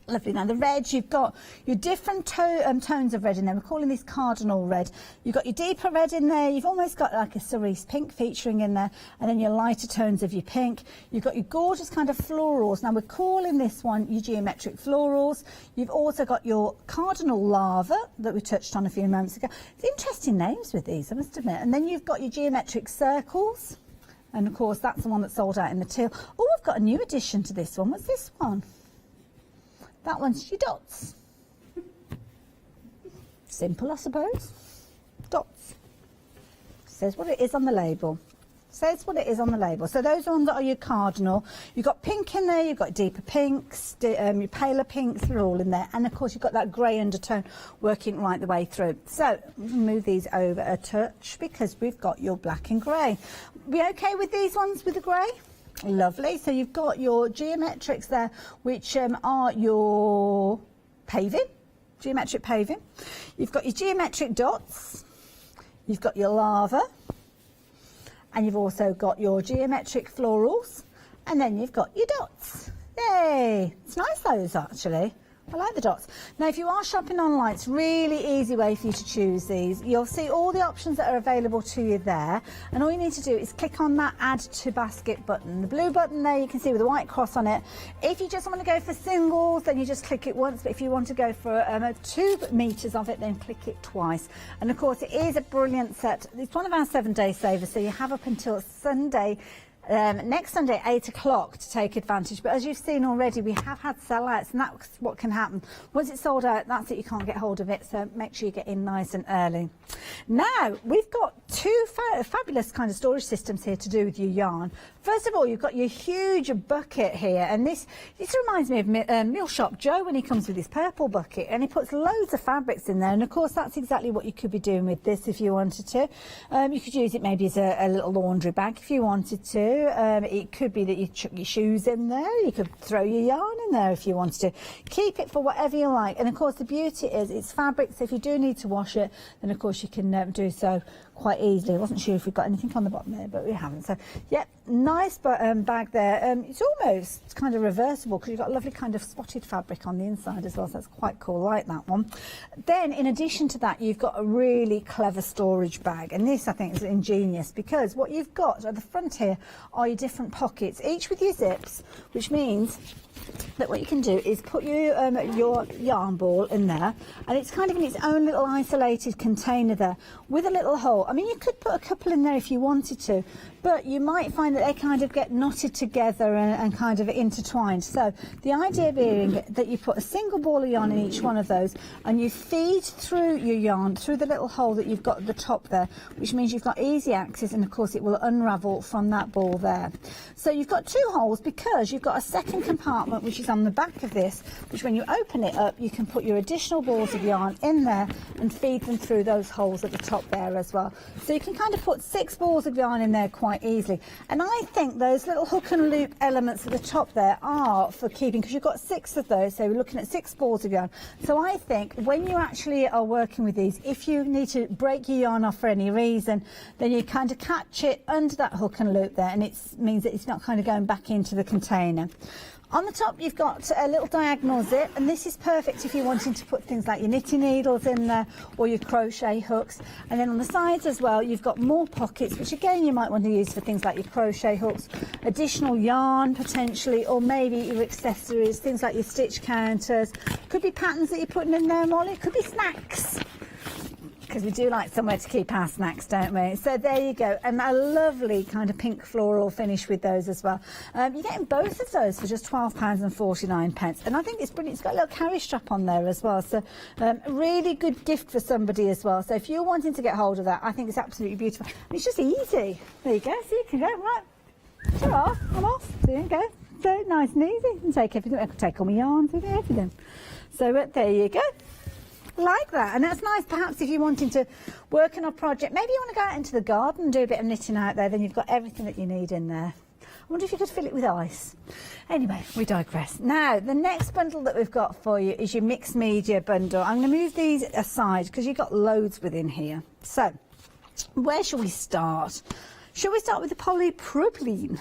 Lovely. Now the red, you've got your different tones of red in there. We're calling this cardinal red. You've got your deeper red in there. You've almost got like a cerise pink featuring in there, and then your lighter tones of your pink. You've got your gorgeous kind of florals. Now we're calling this one your geometric florals. You've also got your cardinal lava that we touched on a few moments ago. It's interesting names with these, I must admit. And then you've got your geometric circles, and of course that's the one that sold out in the teal. Oh, we've got a new addition to this one. What's this one? That one's your dots. Simple, I suppose. Dots. Says what it is on the label. Says what it is on the label. So those ones are your cardinal. You've got pink in there, you've got deeper pinks, your paler pinks, they're all in there. And of course you've got that grey undertone working right the way through. So move these over a touch because we've got your black and grey. We okay with these ones with the grey? Lovely. So you've got your geometrics there, which are your paving, geometric paving. You've got your geometric dots. You've got your lava. And you've also got your geometric florals. And then you've got your dots. Yay! It's nice those actually. I like the dots. Now, if you are shopping online, it's really easy way for you to choose these. You'll see all the options that are available to you there. And all you need to do is click on that Add to Basket button. The blue button there you can see with a white cross on it. If you just want to go for singles, then you just click it once. But if you want to go for 2 meters of it, then click it twice. And of course, it is a brilliant set. It's one of our 7-day savers, so you have up until Sunday. Next Sunday, 8 o'clock to take advantage. But as you've seen already, we have had sellouts, and that's what can happen. Once it's sold out, that's it, you can't get hold of it. So make sure you get in nice and early. Now, we've got 2 fabulous kind of storage systems here to do with your yarn. First of all, you've got your huge bucket here, and this reminds me of Mill Shop Joe when he comes with his purple bucket, and he puts loads of fabrics in there. And of course, that's exactly what you could be doing with this if you wanted to. You could use it maybe as a little laundry bag if you wanted to. It could be that you chuck your shoes in there. You could throw your yarn in there if you wanted to. Keep it for whatever you like. And of course, the beauty is it's fabric, so if you do need to wash it, then of course you can do so quite easily. I wasn't sure if we've got anything on the bottom there, but we haven't. So, yep, nice bag there. It's almost kind of reversible because you've got a lovely kind of spotted fabric on the inside as well, so that's quite cool. I like that one. Then, in addition to that, you've got a really clever storage bag, and this I think is ingenious because what you've got at the front here are your different pockets, each with your zips, which means that what you can do is put your yarn ball in there, and it's kind of in its own little isolated container there with a little hole. I mean, you could put a couple in there if you wanted to, but you might find that they kind of get knotted together and kind of intertwined. So the idea being that you put a single ball of yarn in each one of those, and you feed through your yarn through the little hole that you've got at the top there, which means you've got easy access, and of course it will unravel from that ball there. So you've got 2 holes because you've got a second compartment which is on the back of this, which when you open it up you can put your additional balls of yarn in there and feed them through those holes at the top there as well. So you can kind of put 6 balls of yarn in there quite easily. And I think those little hook and loop elements at the top there are for keeping, because you've got 6 of those, so we're looking at 6 balls of yarn. So I think when you actually are working with these, if you need to break your yarn off for any reason, then you kind of catch it under that hook and loop there, and it means that it's not kind of going back into the container. On the top you've got a little diagonal zip, and this is perfect if you're wanting to put things like your knitting needles in there or your crochet hooks. And then on the sides as well you've got more pockets, which again you might want to use for things like your crochet hooks, additional yarn potentially, or maybe your accessories, things like your stitch counters. Could be patterns that you're putting in there, Molly, could be snacks, because we do like somewhere to keep our snacks, don't we? So there you go, and a lovely kind of pink floral finish with those as well. You're getting both of those for just £12.49, and I think it's brilliant. It's got a little carry strap on there as well, so a really good gift for somebody as well. So if you're wanting to get hold of that, I think it's absolutely beautiful. And it's just easy. There you go, so you can go, right, ta-ra, I'm off. There you go, so nice and easy. You can take everything, I can take all my yarns and everything. So there you go. Like that, and that's nice perhaps if you're wanting to work on a project, maybe you want to go out into the garden and do a bit of knitting out there, then you've got everything that you need in there. I wonder if you could fill it with ice. Anyway, we digress. Now the next bundle that we've got for you is your mixed media bundle. I'm going to move these aside because you've got loads within here. So where shall we start? Shall we start with the polypropylene?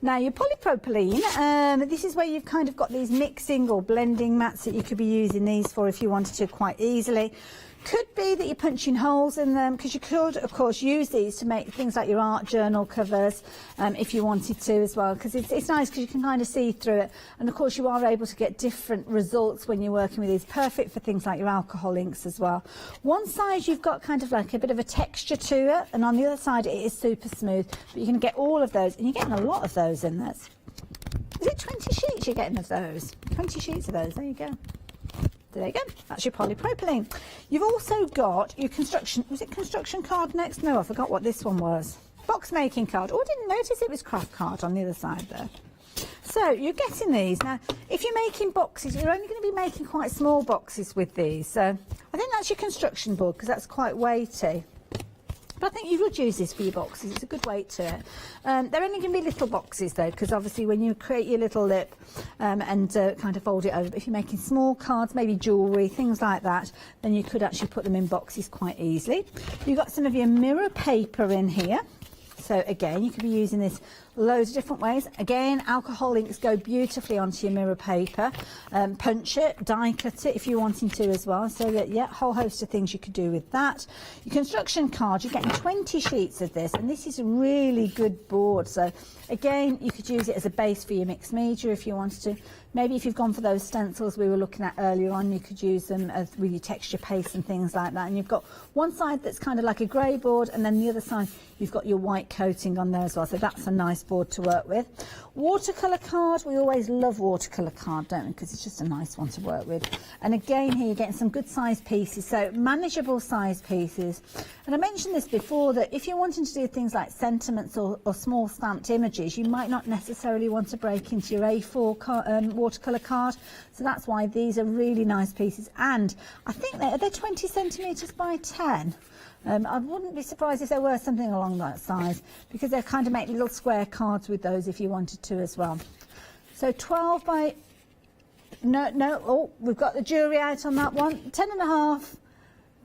Now your polypropylene, this is where you've kind of got these mixing or blending mats that you could be using these for if you wanted to quite easily. Could be that you're punching holes in them, because you could of course use these to make things like your art journal covers if you wanted to as well, because it's nice because you can kind of see through it, and of course you are able to get different results when you're working with these. Perfect for things like your alcohol inks as well. One side you've got kind of like a bit of a texture to it, and on the other side it is super smooth, but you can get all of those, and you're getting a lot of those in there. Is it 20 sheets you're getting of those? 20 sheets of those, there you go. There you go, that's your polypropylene. You've also got your construction, was it construction card next? No, I forgot what this one was. box making card. Oh, I didn't notice it was craft card on the other side there. So you're getting these. Now, if you're making boxes, you're only going to be making quite small boxes with these. So I think that's your construction board because that's quite weighty. But I think you would use this for your boxes. It's a good weight to it. They're only going to be little boxes though, because obviously when you create your little lip and kind of fold it over, but if you're making small cards, maybe jewellery, things like that, then you could actually put them in boxes quite easily. You've got some of your mirror paper in here. So again, you could be using this loads of different ways. Again, alcohol inks go beautifully onto your mirror paper. Punch it, die cut it if you're wanting to as well. So that, yeah, a whole host of things you could do with that. Your construction card, you're getting 20 sheets of this, and this is a really good board. So again, you could use it as a base for your mixed media if you wanted to. Maybe if you've gone for those stencils we were looking at earlier on, you could use them with your texture paste and things like that. And you've got one side that's kind of like a grey board, and then the other side you've got your white coating on there as well. So that's a nice board to work with. Watercolour card, we always love watercolour card, don't we? Because it's just a nice one to work with. And again, here you're getting some good size pieces, so manageable size pieces. And I mentioned this before, that if you're wanting to do things like sentiments or small stamped images, you might not necessarily want to break into your A4 watercolour card. So that's why these are really nice pieces. And I think they're 20 centimetres by 10. I wouldn't be surprised if there were something along that size, because they kind of make little square cards with those if you wanted to as well. So 12 by, oh, we've got the jewellery out on that one, 10.5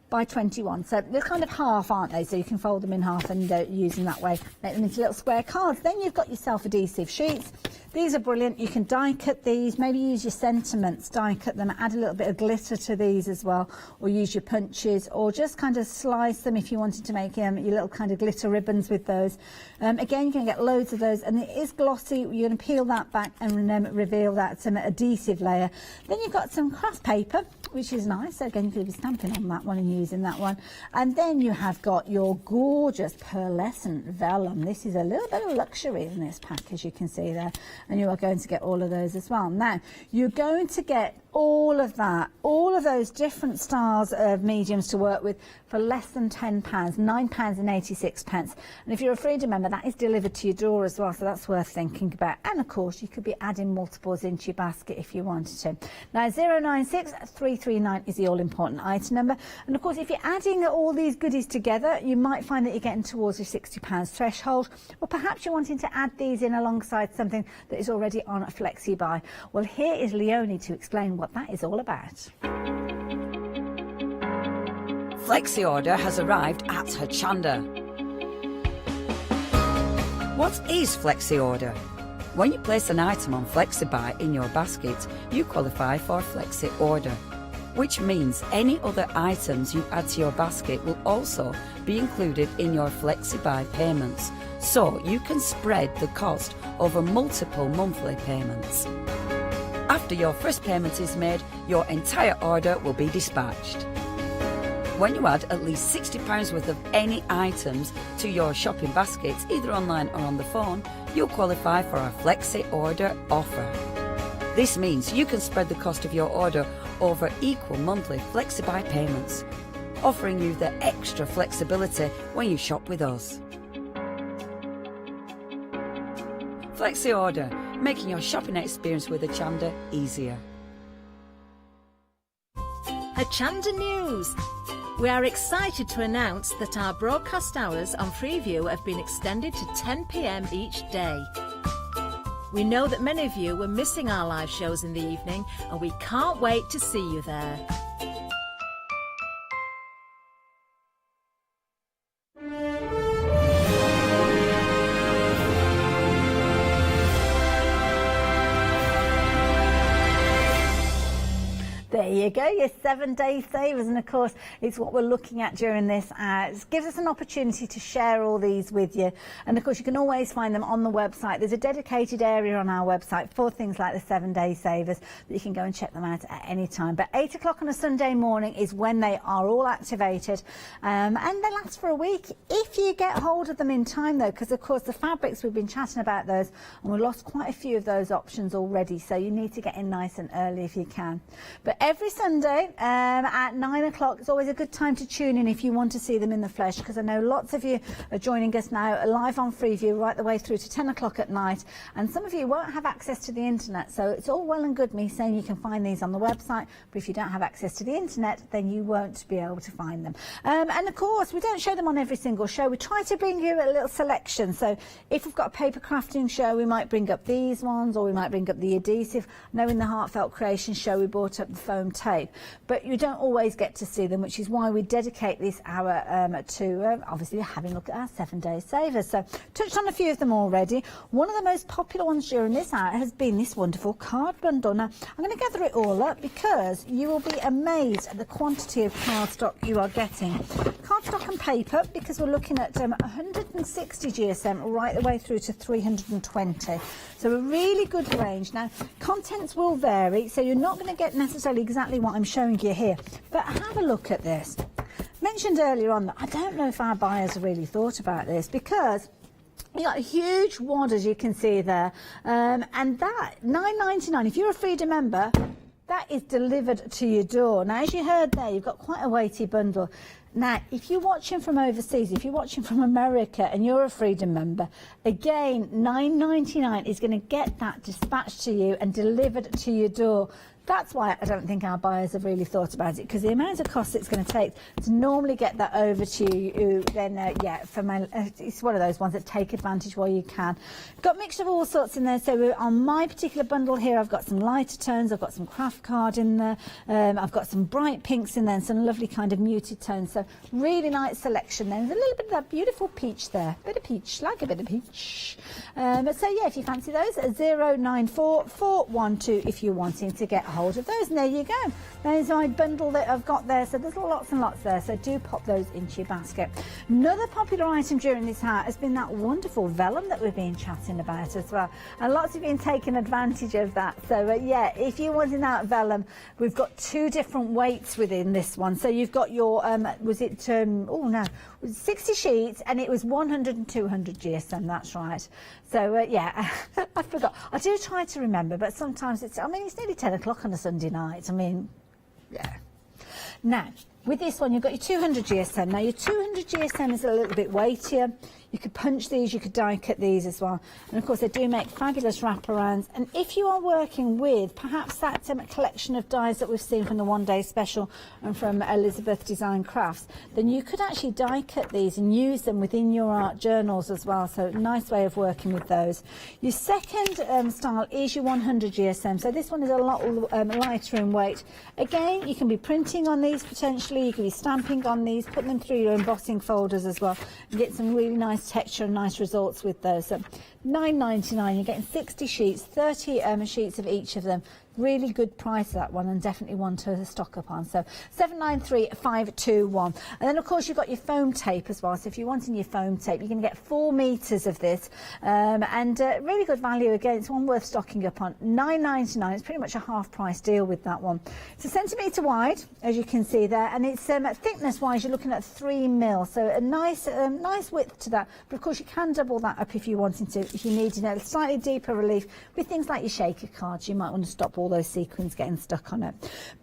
by 21. So they're kind of half, aren't they? So you can fold them in half and use them that way, make them into little square cards. Then you've got your self-adhesive sheets. These are brilliant. You can die cut these, maybe use your sentiments, die cut them, add a little bit of glitter to these as well, or use your punches, or just kind of slice them if you wanted to make your little kind of glitter ribbons with those. Again, you're going to get loads of those, and it is glossy. You're going to peel that back and reveal that adhesive layer. Then you've got some craft paper, which is nice. So again, you could be stamping on that one and using that one. And then you have got your gorgeous pearlescent vellum. This is a little bit of luxury in this pack, as you can see there. And you are going to get all of those as well. Now, you're going to get all of that, all of those different styles of mediums to work with for less than £10, £9.86. And if you're a Freedom member, that is delivered to your door as well, so that's worth thinking about. And of course, you could be adding multiples into your basket if you wanted to. Now, 096339 is the all-important item number. And of course, if you're adding all these goodies together, you might find that you're getting towards your £60 threshold, or perhaps you're wanting to add these in alongside something that is already on a flexi buy. Well, here is Leonie to explain what that is all about. Flexi order has arrived at Hochanda. What is Flexi order? When you place an item on Flexi Buy in your basket, you qualify for Flexi order, which means any other items you add to your basket will also be included in your Flexi Buy payments, so you can spread the cost over multiple monthly payments. After your first payment is made, your entire order will be dispatched. When you add at least £60 worth of any items to your shopping baskets, either online or on the phone, you'll qualify for our Flexi Order offer. This means you can spread the cost of your order over equal monthly Flexi Buy payments, offering you the extra flexibility when you shop with us. Flexi Order, making your shopping experience with Hochanda easier. Hochanda News. We are excited to announce that our broadcast hours on Freeview have been extended to 10 p.m. each day. We know that many of you were missing our live shows in the evening, and we can't wait to see you there. There you go, your 7-day savers, and of course it's what we're looking at during this. It gives us an opportunity to share all these with you, and of course you can always find them on the website. There's a dedicated area on our website for things like the 7-day savers that you can go and check them out at any time. But 8 o'clock on a Sunday morning is when they are all activated, and they last for a week if you get hold of them in time though, because of course the fabrics, we've been chatting about those and we've lost quite a few of those options already, so you need to get in nice and early if you can. But every every Sunday at 9 o'clock. It's always a good time to tune in if you want to see them in the flesh, because I know lots of you are joining us now live on Freeview right the way through to 10 o'clock at night, and some of you won't have access to the internet, so it's all well and good me saying you can find these on the website, but if you don't have access to the internet, then you won't be able to find them. And of course, we don't show them on every single show. We try to bring you a little selection. So if we've got a paper crafting show, we might bring up these ones, or we might bring up the adhesive. I know in the Heartfelt Creation show we brought up the foam tape, but you don't always get to see them, which is why we dedicate this hour to obviously having a look at our 7-day savers. So touched on a few of them already. One of the most popular ones during this hour has been this wonderful card bundle. Now I'm going to gather it all up because you will be amazed at the quantity of cardstock you are getting. Cardstock and paper, because we're looking at 160 GSM right the way through to 320. So a really good range. Now contents will vary, so you're not going to get necessarily exactly what I'm showing you here, but have a look at this. Mentioned earlier on that I don't know if our buyers have really thought about this, because you got a huge wad, as you can see there, and that $9.99, if you're a Freedom member, that is delivered to your door. Now, as you heard there, you've got quite a weighty bundle. Now, if you're watching from overseas, if you're watching from America and you're a Freedom member, again, $9.99 is going to get that dispatched to you and delivered to your door. That's why I don't think our buyers have really thought about it, because the amount of cost it's going to take to normally get that over to you, then yeah, it's one of those ones that take advantage while you can. Got a mixture of all sorts in there. So on my particular bundle here, I've got some lighter tones, I've got some craft card in there, I've got some bright pinks in there, and some lovely kind of muted tones. So really nice selection there. There's a little bit of that beautiful peach there, bit of peach, like a bit of peach. So yeah, if you fancy those, 094412 if you're wanting to get hold of those, and there you go. There's my bundle that I've got there, so there's lots and lots there, so do pop those into your basket. Another popular item during this hour has been that wonderful vellum that we've been chatting about as well, and lots of you have been taking advantage of that. So yeah, if you're wanting that vellum, we've got 2 different weights within this one. So you've got your 60 sheets, and it was 100 and 200 GSM, that's right. So yeah, I forgot. I do try to remember, but sometimes it's nearly 10 o'clock on a Sunday night. Yeah. Now, with this one, you've got your 200 GSM. Now, your 200 GSM is a little bit weightier. You could punch these, you could die cut these as well. And of course, they do make fabulous wraparounds. And if you are working with perhaps that collection of dies that we've seen from the 1-day special and from Elizabeth Design Crafts, then you could actually die cut these and use them within your art journals as well. So nice way of working with those. Your second style is your 100 GSM. So this one is a lot lighter in weight. Again, you can be printing on these potentially. You can be stamping on these, putting them through your embossing folders as well, and get some really nice texture and nice results with those. So $9.99, you're getting 60 sheets, 30 sheets of each of them. Really good price, that one, and definitely one to stock up on. So 793521. And then of course you've got your foam tape as well. So if you're wanting your foam tape, you're going to get 4 meters of this, and really good value. Again, it's one worth stocking up on. $9.99. It's pretty much a half price deal with that one. It's a centimetre wide, as you can see there, and it's thickness wise you're looking at 3 mil. So a nice width to that. But of course you can double that up if you're wanting to, if you need a slightly deeper relief with things like your shaker cards. You might want to stop all those sequins getting stuck on it.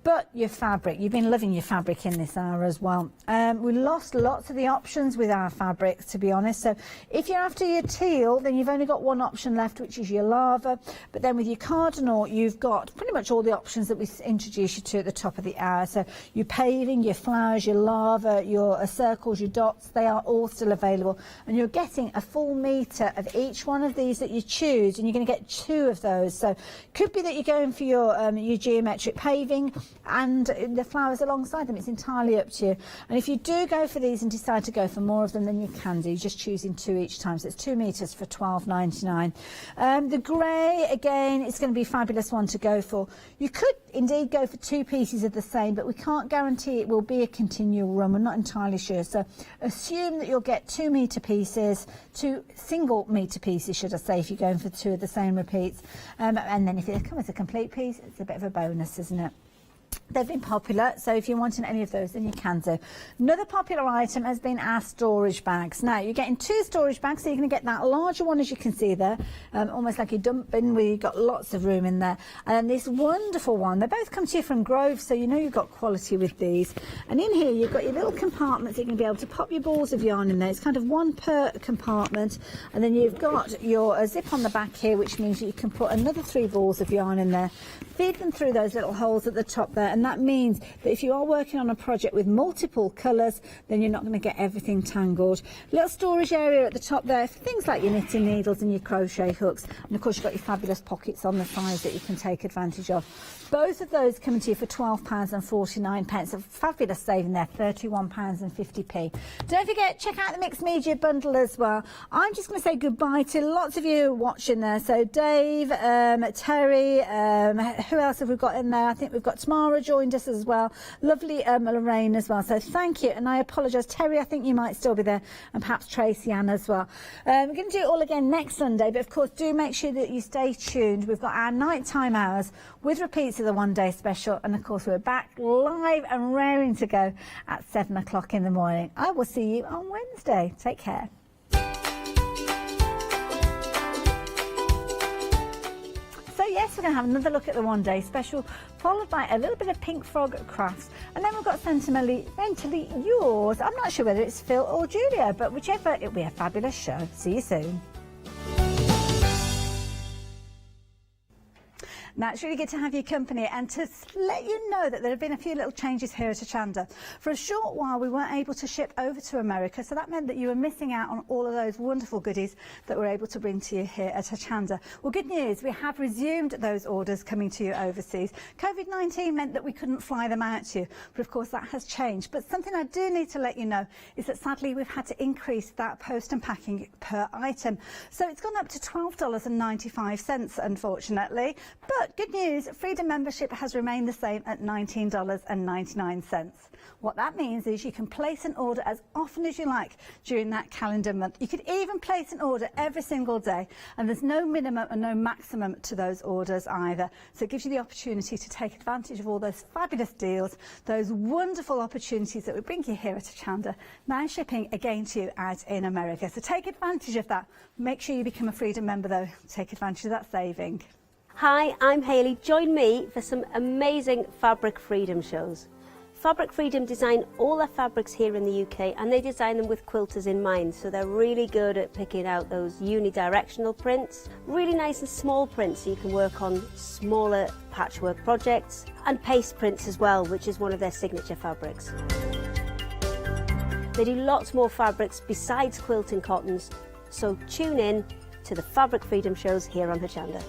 But your fabric, you've been loving your fabric in this hour as well. We lost lots of the options with our fabrics, to be honest. So if you're after your teal, then you've only got one option left, which is your lava. But then with your cardinal, you've got pretty much all the options that we introduced you to at the top of the hour. So your paving, your flowers, your lava, your circles, your dots, they are all still available, and you're getting a full meter of each one of these that you choose, and you're going to get 2 of those. So could be that you're going for your geometric paving and the flowers alongside them. It's entirely up to you. And if you do go for these and decide to go for more of them, then you can do. You're just choosing 2 each time. So it's 2 meters for $12.99. The grey, again, it's going to be a fabulous one to go for. You could indeed go for 2 pieces of the same, but we can't guarantee it will be a continual run. We're not entirely sure. So assume that you'll get 2 meter pieces, 2 single meter pieces, should I say, if you're going for 2 of the same repeats. And then if it comes as a complete piece, it's a bit of a bonus, isn't it? They've been popular, so if you're wanting any of those, then you can do. Another popular item has been our storage bags. Now, you're getting 2 storage bags, so you're going to get that larger one, as you can see there, almost like a dump bin where you've got lots of room in there. And then this wonderful one. They both come to you from Grove, so you know you've got quality with these. And in here, you've got your little compartments. You're going to be able to pop your balls of yarn in there. It's kind of one per compartment. And then you've got your zip on the back here, which means you can put another 3 balls of yarn in there. Feed them through those little holes at the top there, and that means that if you are working on a project with multiple colours, then you're not going to get everything tangled. Little storage area at the top there for things like your knitting needles and your crochet hooks, and of course you've got your fabulous pockets on the sides that you can take advantage of. Both of those coming to you for £12.49, a fabulous saving there, £31.50. Don't forget, check out the Mixed Media bundle as well. I'm just going to say goodbye to lots of you watching there. So Dave, Terry, who else have we got in there? I think we've got Tamara joined us as well. Lovely Lorraine as well. So thank you, and I apologise. Terry, I think you might still be there, and perhaps Tracy Ann as well. We're going to do it all again next Sunday, but of course do make sure that you stay tuned. We've got our nighttime hours with repeats of the one-day special, and of course we're back live and raring to go at 7 o'clock in the morning. I will see you on Wednesday. Take care. Yes, we're going to have another look at the one-day special, followed by a little bit of Pink Frog crafts, and then we've got Sentimentally Yours. I'm not sure whether it's Phil or Julia, but whichever, it'll be a fabulous show. See you soon. Now, it's really good to have your company and to let you know that there have been a few little changes here at Hochanda. For a short while, we weren't able to ship over to America, so that meant that you were missing out on all of those wonderful goodies that we're able to bring to you here at Hochanda. Well, good news, we have resumed those orders coming to you overseas. COVID-19 meant that we couldn't fly them out to you, but of course that has changed. But something I do need to let you know is that sadly we've had to increase that post and packing per item. So it's gone up to $12.95, unfortunately. But good news, Freedom membership has remained the same at $19.99. What that means is you can place an order as often as you like during that calendar month. You could even place an order every single day, and there's no minimum and no maximum to those orders either. So it gives you the opportunity to take advantage of all those fabulous deals, those wonderful opportunities that we bring you here at Hochanda, now shipping again to you out in America. So take advantage of that. Make sure you become a Freedom member though. Take advantage of that saving. Hi, I'm Hayley. Join me for some amazing Fabric Freedom shows. Fabric Freedom design all their fabrics here in the UK, and they design them with quilters in mind, so they're really good at picking out those unidirectional prints, really nice and small prints so you can work on smaller patchwork projects, and paste prints as well, which is one of their signature fabrics. They do lots more fabrics besides quilting cottons, so tune in to the Fabric Freedom shows here on Hochanda.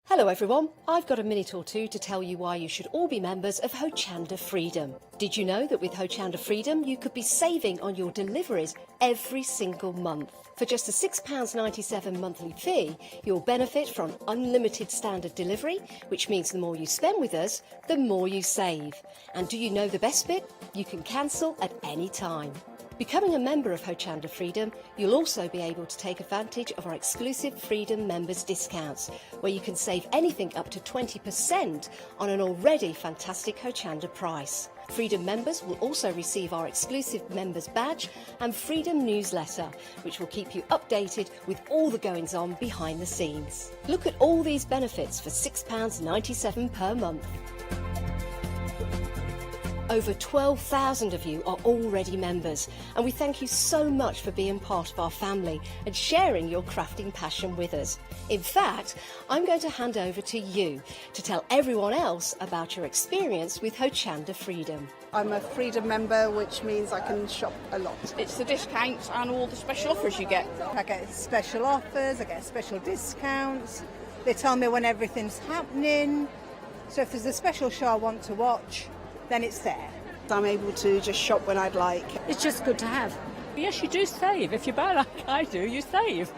Hello everyone, I've got a minute or two to tell you why you should all be members of Hochanda Freedom. Did you know that with Hochanda Freedom you could be saving on your deliveries every single month? For just a £6.97 monthly fee, you'll benefit from unlimited standard delivery, which means the more you spend with us, the more you save. And do you know the best bit? You can cancel at any time. Becoming a member of Hochanda Freedom, you'll also be able to take advantage of our exclusive Freedom members discounts, where you can save anything up to 20% on an already fantastic Hochanda price. Freedom members will also receive our exclusive members badge and Freedom newsletter, which will keep you updated with all the goings on behind the scenes. Look at all these benefits for £6.97 per month. Over 12,000 of you are already members, and we thank you so much for being part of our family and sharing your crafting passion with us. In fact, I'm going to hand over to you to tell everyone else about your experience with Hochanda Freedom. I'm a Freedom member, which means I can shop a lot. It's the discounts and all the special offers you get. I get special offers, I get special discounts. They tell me when everything's happening. So if there's a special show I want to watch, then it's there. I'm able to just shop when I'd like. It's just good to have. Yes, you do save. If you buy like I do, you save.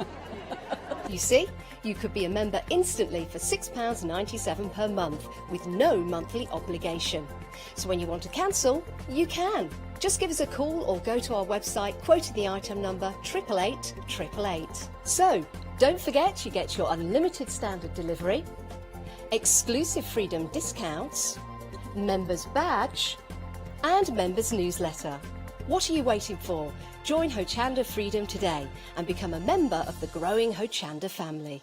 You see, you could be a member instantly for £6.97 per month with no monthly obligation. So when you want to cancel, you can. Just give us a call or go to our website, quoting the item number 888 888. So, don't forget you get your unlimited standard delivery, exclusive Freedom discounts, members badge and members newsletter. What are you waiting for? Join Hochanda Freedom today and become a member of the growing Hochanda family.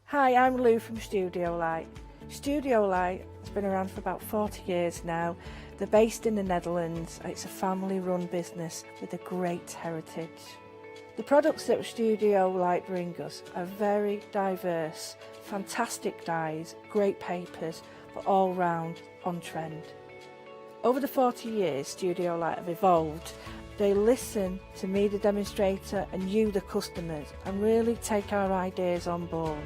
Hi, I'm Lou from Studio Light. Studio Light has been around for about 40 years now. They're based in the Netherlands. It's a family-run business with a great heritage. The products that Studio Light bring us are very diverse, fantastic dyes, great papers, but all round on trend. Over the 40 years Studio Light have evolved. They listen to me, the demonstrator, and you, the customers, and really take our ideas on board.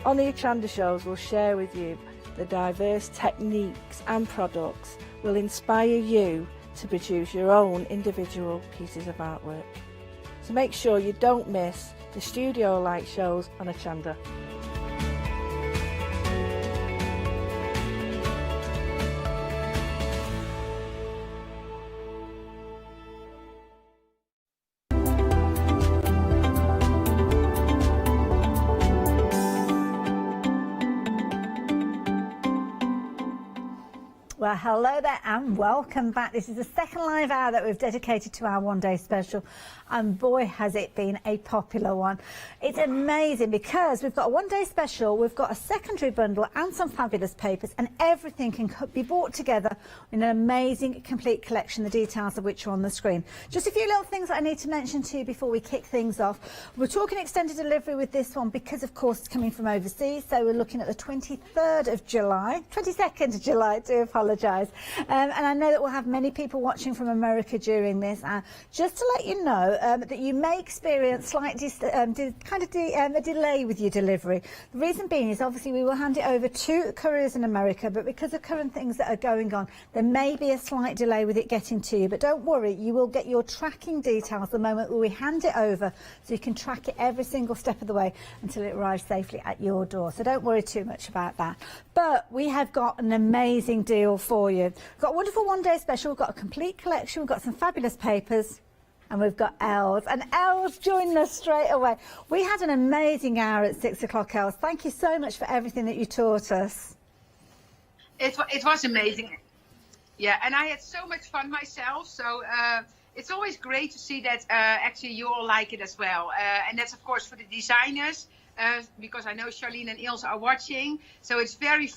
On the Hochanda shows, we'll share with you the diverse techniques and products will inspire you to produce your own individual pieces of artwork. So make sure you don't miss the Studio Light shows on Hochanda. Well, hello there and welcome back. This is the second live hour that we've dedicated to our one-day special, and boy has it been a popular one. It's amazing because we've got a one-day special, we've got a secondary bundle and some fabulous papers, and everything can be brought together in an amazing complete collection, the details of which are on the screen. Just a few little things that I need to mention to you before we kick things off. We're talking extended delivery with this one because of course it's coming from overseas, so we're looking at the 23rd of July, 22nd of July, I do apologise. And I know that we'll have many people watching from America during this. Just to let you know that you may experience slight a delay with your delivery. The reason being is obviously we will hand it over to couriers in America, but because of current things that are going on, there may be a slight delay with it getting to you. But don't worry, you will get your tracking details the moment we hand it over, so you can track it every single step of the way until it arrives safely at your door. So don't worry too much about that. But we have got an amazing deal for you. We've got a wonderful one-day special, we've got a complete collection, we've got some fabulous papers, and we've got Els. And Els joined us straight away. We had an amazing hour at 6 o'clock, Els. Thank you so much for everything that you taught us. It was amazing. Yeah, and I had so much fun myself, so it's always great to see that actually you all like it as well. And that's of course for the designers, because I know Charlene and Ilse are watching, so it's very fun.